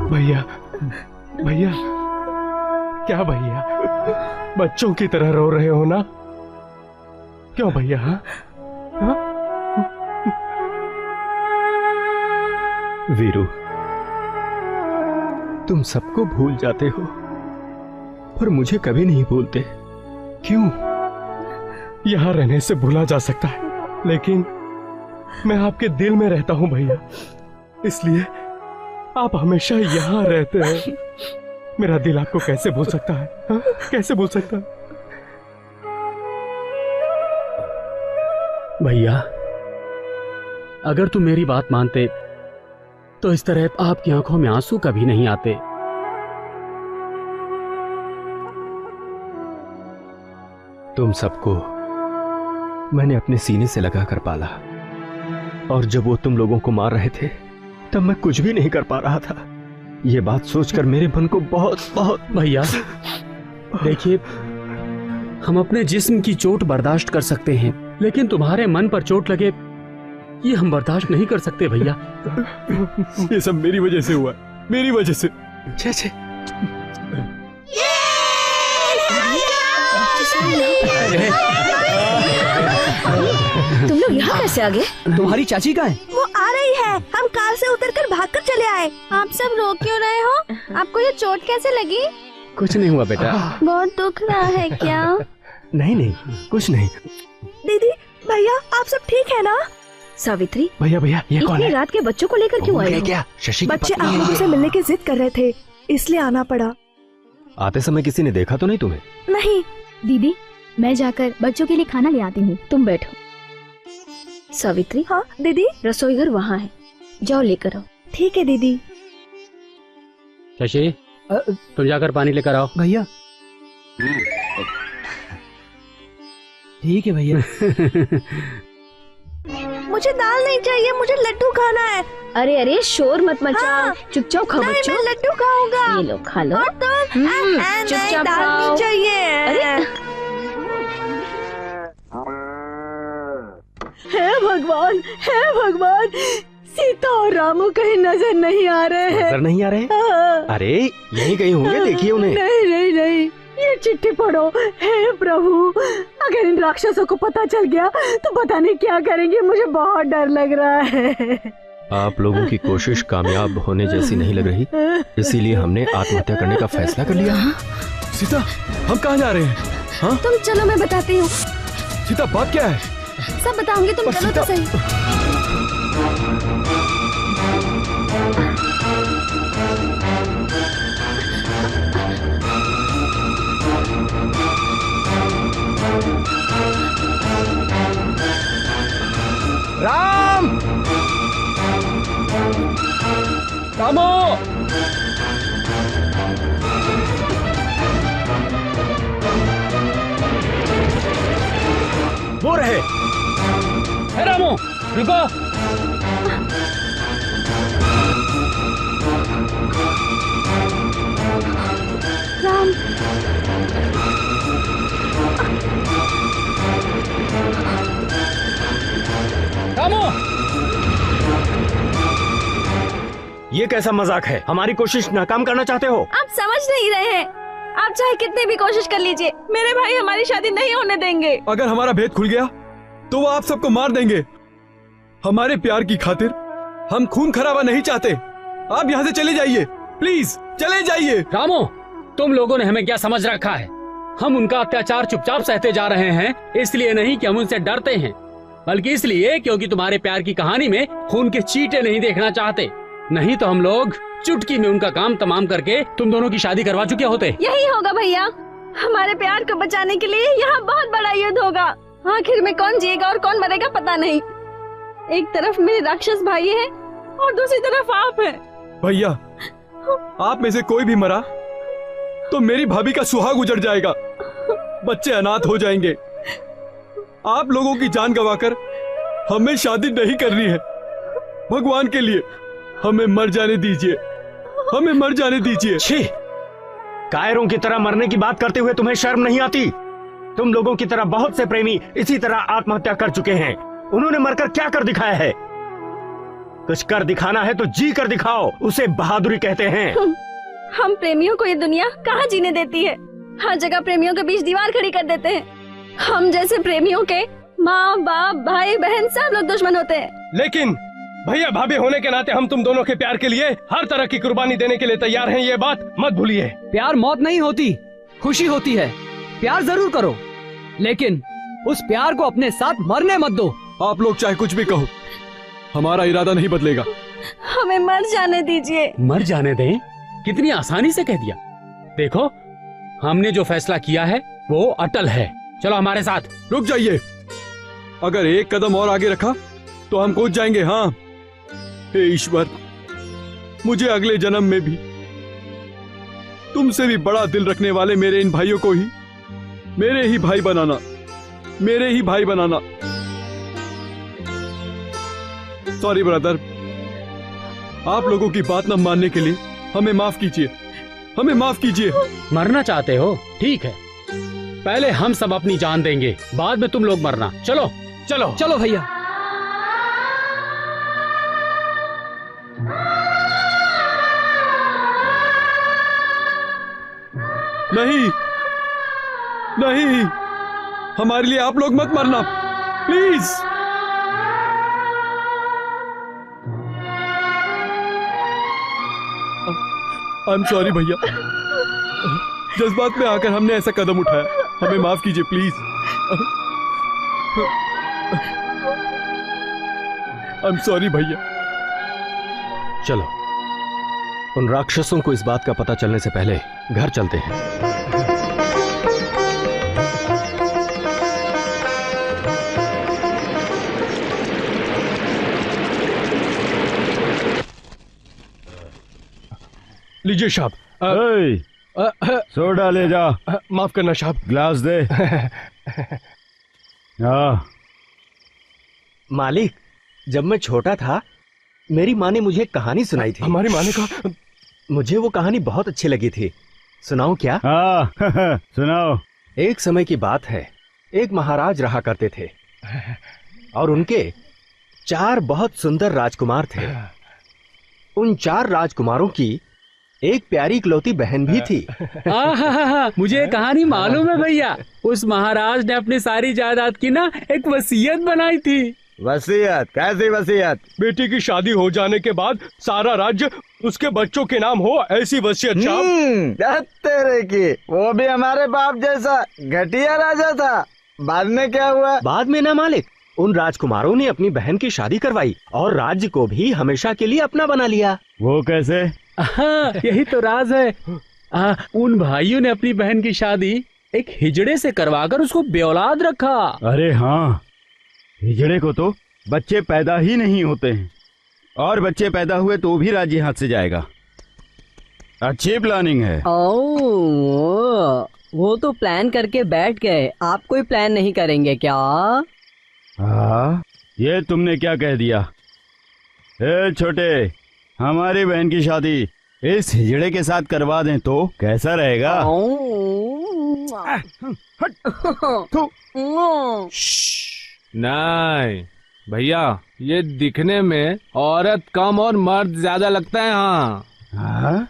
भैया भैया, क्या भैया बच्चों की तरह रो रहे हो ना? क्यों भैया? हाँ? वीरू, तुम सबको भूल जाते हो पर मुझे कभी नहीं भूलते। क्यों? यहां रहने से भूला जा सकता है, लेकिन मैं आपके दिल में रहता हूं भैया। इसलिए आप हमेशा यहाँ रहते हैं। मेरा दिल आपको कैसे भूल सकता है? हा? कैसे भूल सकता है? भैया, अगर तुम मेरी बात मानते तो इस तरह आपकी आंखों में आंसू कभी नहीं आते। तुम सबको मैंने अपने सीने से लगा कर पाला, और जब वो तुम लोगों को मार रहे थे तब मैं कुछ भी नहीं कर पा रहा था। ये बात सोचकर मेरे मन को बहुत बहुत भैया देखिए, हम अपने जिस्म की चोट बर्दाश्त कर सकते हैं, लेकिन तुम्हारे मन पर चोट लगे ये हम बर्दाश्त नहीं कर सकते भैया। ये सब मेरी वजह से हुआ, मेरी वजह से। छे तुम लोग यहाँ कैसे आ गए? तुम्हारी चाची कहाँ है? वो आ रही है। हम कार से उतरकर भागकर चले आए। आप सब रो क्यों रहे हो? आपको ये चोट कैसे लगी? कुछ नहीं हुआ बेटा। बहुत दुख रहा है क्या? नहीं नहीं, कुछ नहीं। दीदी, भैया, आप सब ठीक है ना? सावित्री, भैया भैया, ये कौन इतनी है? रात के बच्चों को लेकर क्यों आए हो? क्या शशि की बच्चे पत्नी आप है? लोगों से मिलने की जिद कर रहे थे, इसलिए आना पड़ा। आते समय किसी ने देखा तो नहीं तुम्हें? नहीं। दीदी, मैं जाकर बच्चों के लिए खाना ले आती हूँ। तुम बैठो। सावित्री। हाँ दीदी। रसोई घर वहाँ है, जाओ लेकर आओ। ठीक है दीदी। शशि, तुम जाकर पानी लेकर आओ। भैया। ठीक है भैया। मुझे दाल नहीं चाहिए, मुझे लड्डू खाना है। अरे अरे, शोर मत मचाओ। चुपचाप खाओ नहीं, बच्चों। मैं लड्डू खाऊंगा। ये लो, खा लो। और तुम? चुपचाप दाल खाओ। नहीं चाहिए। अरे हे भगवान, हे भगवान, सीता और रामू कहीं नजर नहीं आ रहे हैं। नजर नहीं आ रहे? अरे यहीं कहीं होंगे, देखिए उन्हें। नहीं नहीं नहीं, ये चिट्ठी पढ़ो। हे प्रभु, अगर इन राक्षसों को पता चल गया तो पता नहीं क्या करेंगे। मुझे बहुत डर लग रहा है। आप लोगों की कोशिश कामयाब होने जैसी नहीं लग रही, इसीलिए हमने आत्महत्या करने का फैसला कर लिया। सीता, हम कहाँ जा रहे हैं? हाँ? तुम चलो, मैं बताती हूँ। सीता, बात क्या है? सब बताऊंगी, तुम चलो तो सही। राम! रामो! वो रहे। हे रामू, रुको। राम, रामू, ये कैसा मजाक है? हमारी कोशिश नाकाम करना चाहते हो? आप समझ नहीं रहे हैं। आप चाहे कितने भी कोशिश कर लीजिए, मेरे भाई हमारी शादी नहीं होने देंगे। अगर हमारा भेद खुल गया तो वो आप सबको मार देंगे। हमारे प्यार की खातिर हम खून खराबा नहीं चाहते। आप यहाँ से चले जाइए, प्लीज चले जाइए। रामू, तुम लोगों ने हमें क्या समझ रखा है? हम उनका अत्याचार चुपचाप सहते जा रहे हैं, इसलिए नहीं कि हम उनसे डरते हैं, बल्कि इसलिए क्योंकि तुम्हारे प्यार की कहानी में खून के चींटे नहीं देखना चाहते। नहीं तो हम लोग चुटकी में उनका काम तमाम करके तुम दोनों की शादी करवा चुके होते। यही होगा भैया, हमारे प्यार को बचाने के लिए यहाँ बहुत बड़ा युद्ध होगा। आखिर में कौन जिएगा और कौन मरेगा पता नहीं। एक तरफ मेरे राक्षस भाई हैं और दूसरी तरफ आप हैं। भैया, आप में से कोई भी मरा तो मेरी भाभी का सुहाग उजड़ जाएगा, बच्चे अनाथ हो जाएंगे। आप लोगों की जान गंवाकर हमें शादी नहीं करनी है। भगवान के लिए हमें मर जाने दीजिए, हमें मर जाने दीजिए। छी! कायरों की तरह मरने की बात करते हुए तुम्हें शर्म नहीं आती? तुम लोगों की तरह बहुत से प्रेमी इसी तरह आत्महत्या कर चुके हैं। उन्होंने मरकर क्या कर दिखाया है? कुछ कर दिखाना है तो जी कर दिखाओ, उसे बहादुरी कहते हैं। हम प्रेमियों को ये दुनिया कहाँ जीने देती है? हर जगह प्रेमियों के बीच दीवार खड़ी कर देते हैं। हम जैसे प्रेमियों के माँ बाप भाई बहन सब लोग दुश्मन होते हैं। लेकिन भैया भाभी होने के नाते हम तुम दोनों के प्यार के लिए हर तरह की कुर्बानी देने के लिए तैयार हैं, ये बात मत भूलिए। प्यार मौत नहीं होती, खुशी होती है। प्यार जरूर करो, लेकिन उस प्यार को अपने साथ मरने मत दो। आप लोग चाहे कुछ भी कहो, हमारा इरादा नहीं बदलेगा। हमें मर जाने दीजिए। मर जाने दें? कितनी आसानी से कह दिया। देखो, हमने जो फैसला किया है वो अटल है। चलो हमारे साथ। रुक जाइए, अगर एक कदम और आगे रखा तो हम कूद जाएंगे। हाँ, हे ईश्वर, मुझे अगले जन्म में भी तुमसे भी बड़ा दिल रखने वाले मेरे इन भाइयों को ही मेरे ही भाई बनाना, मेरे ही भाई बनाना। सॉरी ब्रदर, आप लोगों की बात न मानने के लिए हमें माफ कीजिए, हमें माफ कीजिए। मरना चाहते हो? ठीक है, पहले हम सब अपनी जान देंगे, बाद में तुम लोग मरना। चलो चलो चलो भैया। नहीं नहीं, हमारे लिए आप लोग मत मरना प्लीज। आई एम सॉरी भैया, जज्बात में आकर हमने ऐसा कदम उठाया, हमें माफ कीजिए प्लीज। आई एम सॉरी भैया। चलो, उन राक्षसों को इस बात का पता चलने से पहले घर चलते हैं। लीजिए साहब। सोडा ले जा। माफ करना साहब। ग्लास दे। मालिक, जब मैं छोटा था मेरी माँ ने मुझे एक कहानी सुनाई थी। हमारी माँ ने कहा? मुझे वो कहानी बहुत अच्छी लगी थी। सुनाऊं क्या? सुनाओ। एक समय की बात है, एक महाराज रहा करते थे और उनके 4 बहुत सुंदर राजकुमार थे। उन 4 राजकुमारों की एक प्यारी इकलौती बहन भी थी। मुझे ये कहानी मालूम है भैया। उस महाराज ने अपनी सारी जायदाद की ना एक वसीयत बनाई थी। वसीयत? कैसी वसीयत? बेटी की शादी हो जाने के बाद सारा राज्य उसके बच्चों के नाम हो, ऐसी वसीयत साहब। तेरे की, वो भी हमारे बाप जैसा घटिया राजा था। बाद में क्या हुआ? बाद में ना मालिक, उन राजकुमारों ने अपनी बहन की शादी करवाई और राज्य को भी हमेशा के लिए अपना बना लिया। वो कैसे? यही तो राज है। उन भाइयों ने अपनी बहन की शादी एक हिजड़े से करवाकर उसको बेऔलाद रखा। अरे हाँ, हिजड़े को तो बच्चे पैदा ही नहीं होते हैं, और बच्चे पैदा हुए तो भी राज्य हाथ से जाएगा। अच्छी प्लानिंग है। वो तो प्लान करके बैठ गए, आप कोई प्लान नहीं करेंगे क्या? ये तुमने क्या कह दिया? ए छोटे, हमारी बहन की शादी इस हिजड़े के साथ करवा दें तो कैसा रहेगा? नहीं भैया, ये दिखने में औरत कम और मर्द ज्यादा लगता है। हाँ,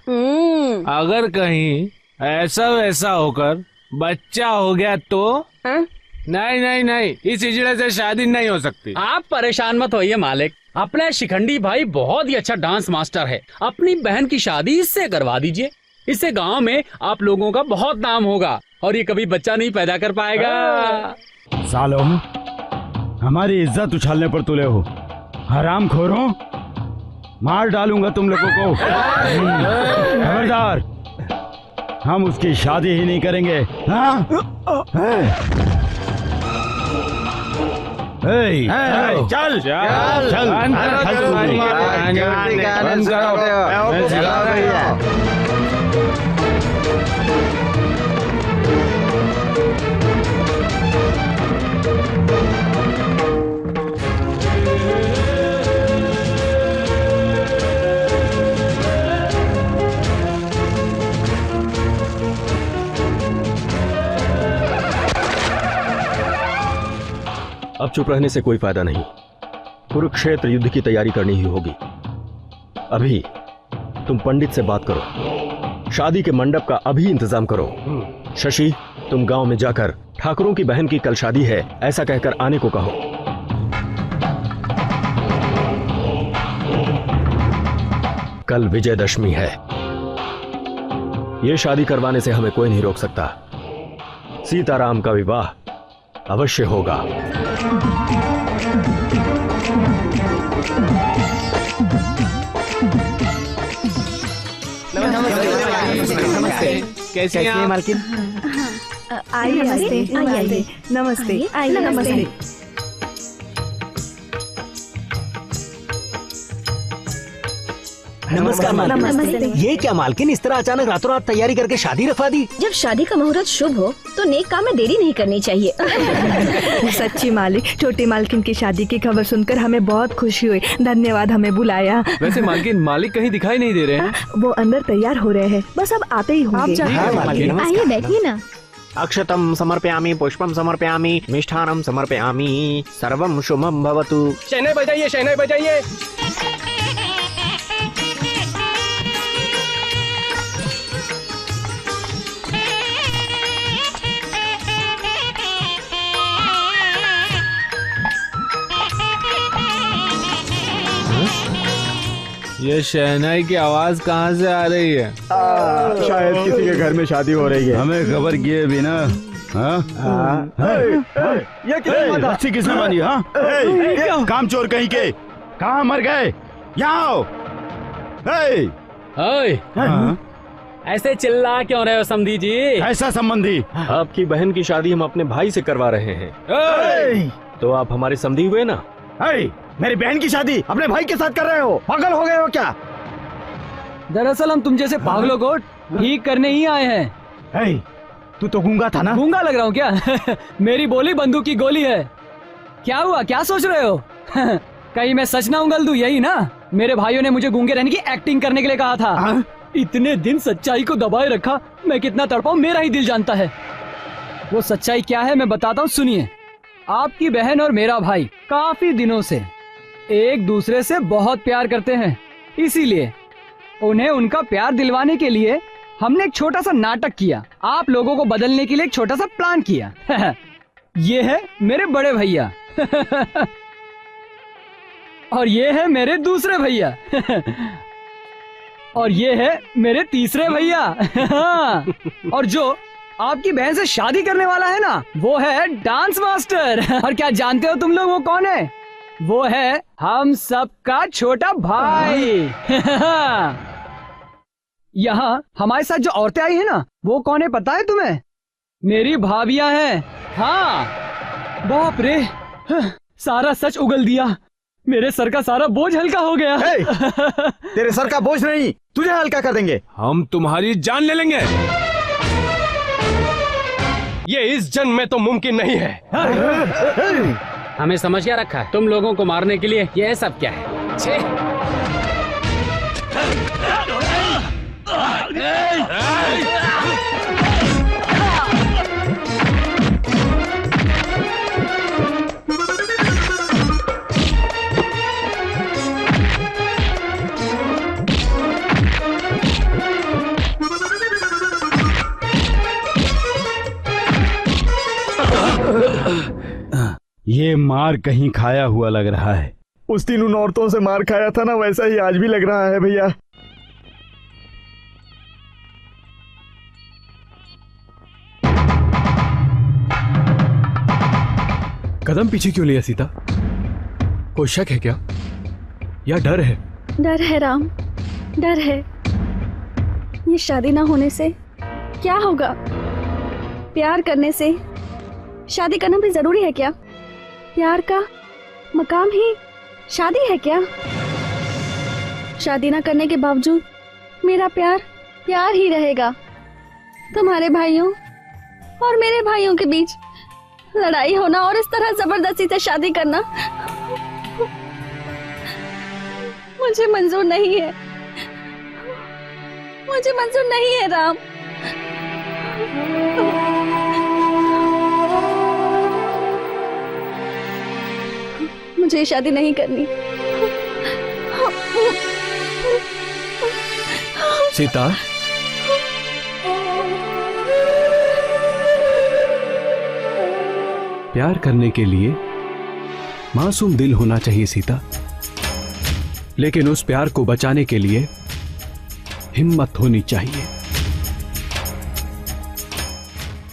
अगर कहीं ऐसा वैसा होकर बच्चा हो गया तो? नहीं नहीं नहीं, इस हिजड़े से शादी नहीं हो सकती। आप परेशान मत होइए मालिक, अपना शिखंडी भाई बहुत ही अच्छा डांस मास्टर है। अपनी बहन की शादी इससे करवा दीजिए। इससे गांव में आप लोगों का बहुत नाम होगा और ये कभी बच्चा नहीं पैदा कर पाएगा। सालों, हमारी इज्जत उछालने पर तुले हो, हराम खोरों, मार डालूंगा तुम लोगों को। खबरदार, हम उसकी शादी ही नहीं करेंगे। हाँ? चल चल चल, अब चुप रहने से कोई फायदा नहीं। कुरुक्षेत्र युद्ध की तैयारी करनी ही होगी। अभी तुम पंडित से बात करो, शादी के मंडप का अभी इंतजाम करो। शशि, तुम गांव में जाकर ठाकुरों की बहन की कल शादी है ऐसा कहकर आने को कहो। कल विजयदशमी है, यह शादी करवाने से हमें कोई नहीं रोक सकता। सीताराम का विवाह अवश्य होगा। नमस्ते। कैसी हैं आप? मालकिन? आइए आइए। नमस्ते नमस्ते। नमस्कार मालकिन। ये क्या मालकिन, इस तरह अचानक रातों रात तैयारी करके शादी रखवा दी? जब शादी का मुहूर्त शुभ हो तो नेक काम में देरी नहीं करनी चाहिए। सच्ची मालिक, छोटी मालकिन की शादी की खबर सुनकर हमें बहुत खुशी हुई। धन्यवाद हमें बुलाया। वैसे मालकिन, मालिक कहीं दिखाई नहीं दे रहे हैं। वो अंदर तैयार हो रहे हैं, बस अब आते ही होंगे। आइए बैठिए ना। अक्षतम समर्पयामि, पुष्पम समर्पयामि, मिष्ठानम समर्पयामि, सर्वम शुभम भवतु। शहनाई बजाइए, शहनाई बजाइए। ये शहनाई की आवाज कहाँ से आ रही है? शायद किसी के घर में शादी हो रही है। हमें खबर किए बिना ये किसने मानी? हाँ, काम चोर कहीं के, कहाँ मर गए? यहाँ आओ। ऐसे चिल्ला क्यों रहे हो समधी जी? ऐसा संबंधी, आपकी बहन की शादी हम अपने भाई से करवा रहे हैं, तो आप हमारे समधी हुए ना? मेरी बहन की शादी अपने भाई के साथ कर रहे हो? पागल हो गए हो क्या? दरअसल हम तुम जैसे पागलों को ठीक करने ही आए हैं। तू तो गूंगा था ना? गूंगा लग रहा हूँ क्या? मेरी बोली बंदूक की गोली है। क्या हुआ, क्या सोच रहे हो? कहीं मैं सच ना उंगल दूं, यही ना? मेरे भाइयों ने मुझे गूंगे रहने की एक्टिंग करने के लिए कहा था। इतने दिन सच्चाई को दबाए रखा, मैं कितना तड़पाऊं मेरा ही दिल जानता है। वो सच्चाई क्या है मैं बताता हूँ, सुनिए। आपकी बहन और मेरा भाई काफी दिनों से एक दूसरे से बहुत प्यार करते हैं, इसीलिए उन्हें उनका प्यार दिलवाने के लिए हमने एक छोटा सा नाटक किया। आप लोगों को बदलने के लिए एक छोटा सा प्लान किया। ये है मेरे बड़े भैया और ये है मेरे दूसरे भैया और ये है मेरे तीसरे भैया। और जो आपकी बहन से शादी करने वाला है ना, वो है डांस मास्टर। और क्या जानते हो तुम लोग वो कौन है? वो है हम सबका छोटा भाई। यहाँ हमारे साथ जो औरतें आई हैं ना, वो कौन है पता है तुम्हें? मेरी भाभियां हैं। हाँ, बाप रे, सारा सच उगल दिया। मेरे सर का सारा बोझ हल्का हो गया। तेरे सर का बोझ नहीं, तुझे हल्का कर देंगे। हम तुम्हारी जान ले लेंगे। ये इस जन्म में तो मुमकिन नहीं है। हमें समझ क्या रखा है? तुम लोगों को मारने के लिए ये सब क्या है? छे। ये मार कहीं खाया हुआ लग रहा है। उस दिन उन औरतों से मार खाया था ना, वैसा ही आज भी लग रहा है भैया। कदम पीछे क्यों लिया सीता? कोई शक है क्या या डर है? डर है राम, डर है। ये शादी ना होने से क्या होगा? प्यार करने से शादी करना भी जरूरी है क्या? प्यार का मकाम ही शादी है क्या? शादी ना करने के बावजूद मेरा प्यार प्यार ही रहेगा। तुम्हारे भाइयों और मेरे भाइयों के बीच लड़ाई होना और इस तरह जबरदस्ती से शादी करना मुझे मंजूर नहीं है। मुझे मंजूर नहीं है राम। मुझे ये शादी नहीं करनी। सीता, प्यार करने के लिए मासूम दिल होना चाहिए सीता, लेकिन उस प्यार को बचाने के लिए हिम्मत होनी चाहिए।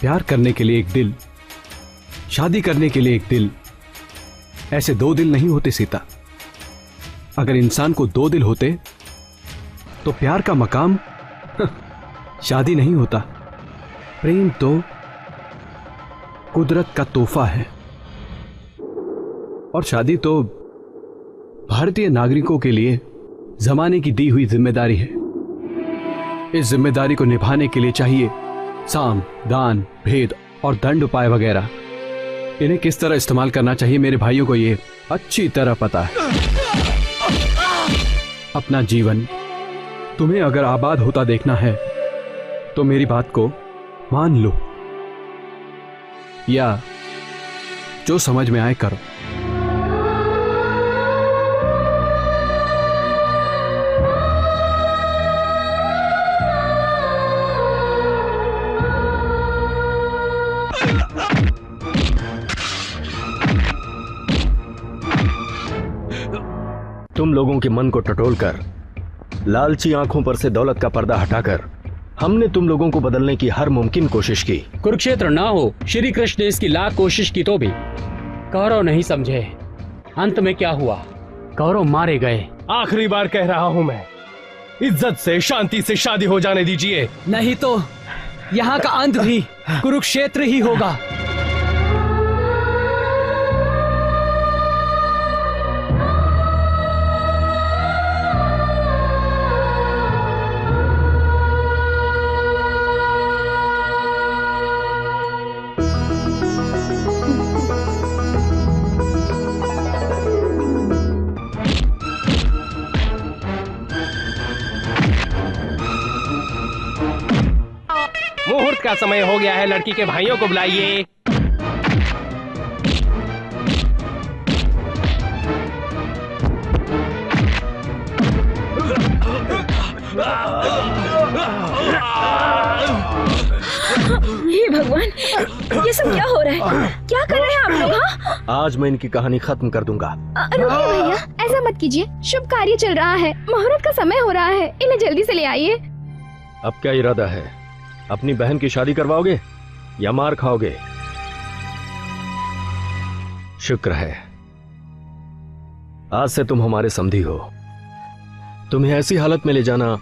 प्यार करने के लिए एक दिल, शादी करने के लिए एक दिल, ऐसे दो दिल नहीं होते सीता। अगर इंसान को दो दिल होते तो प्यार का मकाम शादी नहीं होता, प्रेम तो कुदरत का तोहफा है और शादी तो भारतीय नागरिकों के लिए जमाने की दी हुई जिम्मेदारी है। इस जिम्मेदारी को निभाने के लिए चाहिए साम, दान, भेद और दंड उपाय वगैरह। इन्हें किस तरह इस्तेमाल करना चाहिए मेरे भाइयों को ये अच्छी तरह पता है। अपना जीवन तुम्हें अगर आबाद होता देखना है तो मेरी बात को मान लो या जो समझ में आए करो। तुम लोगों के मन को टटोलकर, लालची आंखों पर से दौलत का पर्दा हटाकर हमने तुम लोगों को बदलने की हर मुमकिन कोशिश की। कुरुक्षेत्र ना हो, श्री कृष्ण ने इसकी लाख कोशिश की तो भी कौरव नहीं समझे। अंत में क्या हुआ? कौरव मारे गए। आखिरी बार कह रहा हूं मैं, इज्जत से, शांति से शादी हो जाने दीजिए। नहीं तो यहाँ का अंत भी कुरुक्षेत्र ही होगा। मुहूर्त का समय हो गया है, लड़की के भाइयों को बुलाइए। हे भगवान, ये सब क्या हो रहा है? क्या कर रहे हैं आप लोग? हाँ? आज मैं इनकी कहानी खत्म कर दूंगा। रुकिए भैया, ऐसा मत कीजिए। शुभ कार्य चल रहा है, मुहूर्त का समय हो रहा है, इन्हें जल्दी से ले आइए। अब क्या इरादा है? अपनी बहन की शादी करवाओगे या मार खाओगे? शुक्र है आज से तुम हमारे समधी हो। तुम्हें ऐसी हालत में ले जाना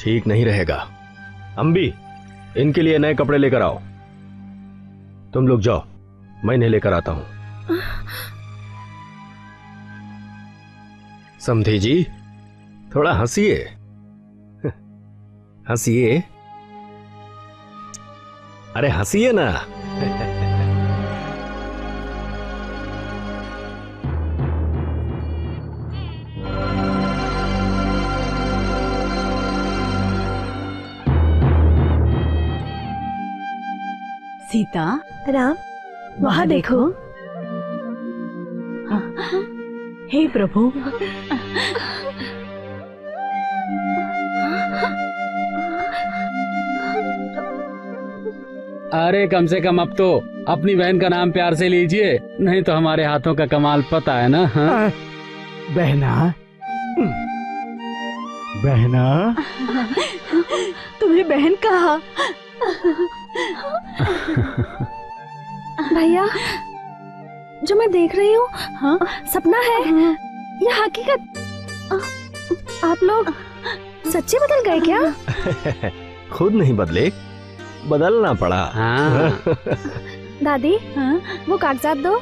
ठीक नहीं रहेगा। अम्बी, इनके लिए नए कपड़े लेकर आओ। तुम लोग जाओ, मैं इन्हें लेकर आता हूं। समधी जी, थोड़ा हंसिए, हंसिए। अरे हंसिए ना। सीता, राम, वहाँ देखो। हे प्रभु, अरे कम से कम अब तो अपनी बहन का नाम प्यार से लीजिए, नहीं तो हमारे हाथों का कमाल पता है ना। हाँ? बहना, बहना, तुम्हें बहन कहा? भैया, जो मैं देख रही हूँ, हाँ? सपना है या हकीकत? आप लोग सच्चे बदल गए क्या? खुद नहीं बदले, बदलना पड़ा। हाँ। दादी, हाँ? वो कागजात दो।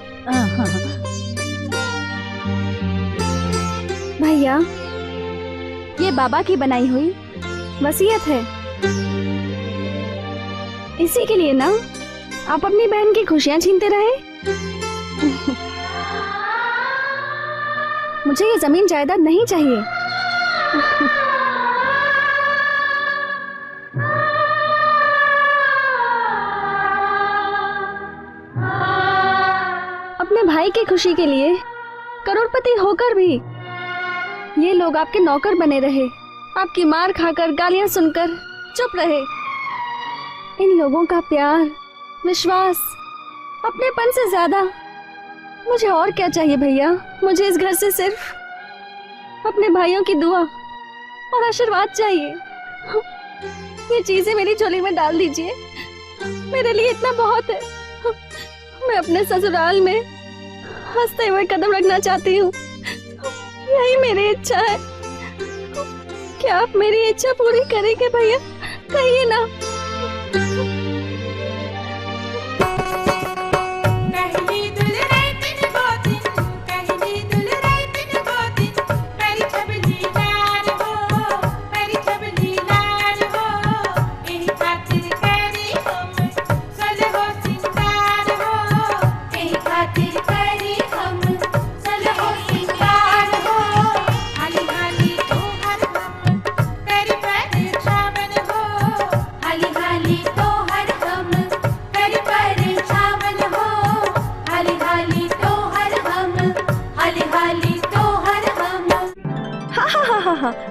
भैया, ये बाबा की बनाई हुई वसीयत है। इसी के लिए ना आप अपनी बहन की खुशियां छीनते रहे। मुझे ये जमीन जायदाद नहीं चाहिए। अपने भाई की खुशी के लिए करोड़पति होकर भी ये लोग आपके नौकर बने रहे, आपकी मार खाकर, गालियां सुनकर चुप रहे। इन लोगों का प्यार, विश्वास, अपनेपन से ज्यादा मुझे और क्या चाहिए भैया? मुझे इस घर से सिर्फ अपने भाइयों की दुआ और आशीर्वाद चाहिए। ये चीजें मेरी झोली में डाल दीजिए, मेरे लिए इतना बहुत है। मैं अपने ससुराल में हंसते हुए कदम रखना चाहती हूँ, यही मेरी इच्छा है। क्या आप मेरी इच्छा पूरी करेंगे भैया? कहिए ना।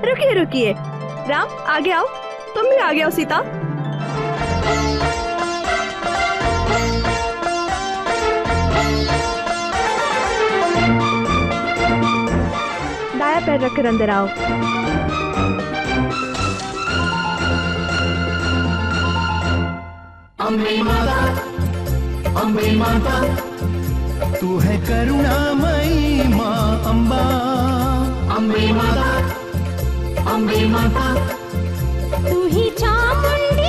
रुकिए रुकिए, राम आगे आओ, तुम भी आगे आओ सीता। दाया पैर रखकर अंदर आओ। अम्बे माता तू है करुणामयी माँ अम्बा। अम्बे माता तू ही चामुंडा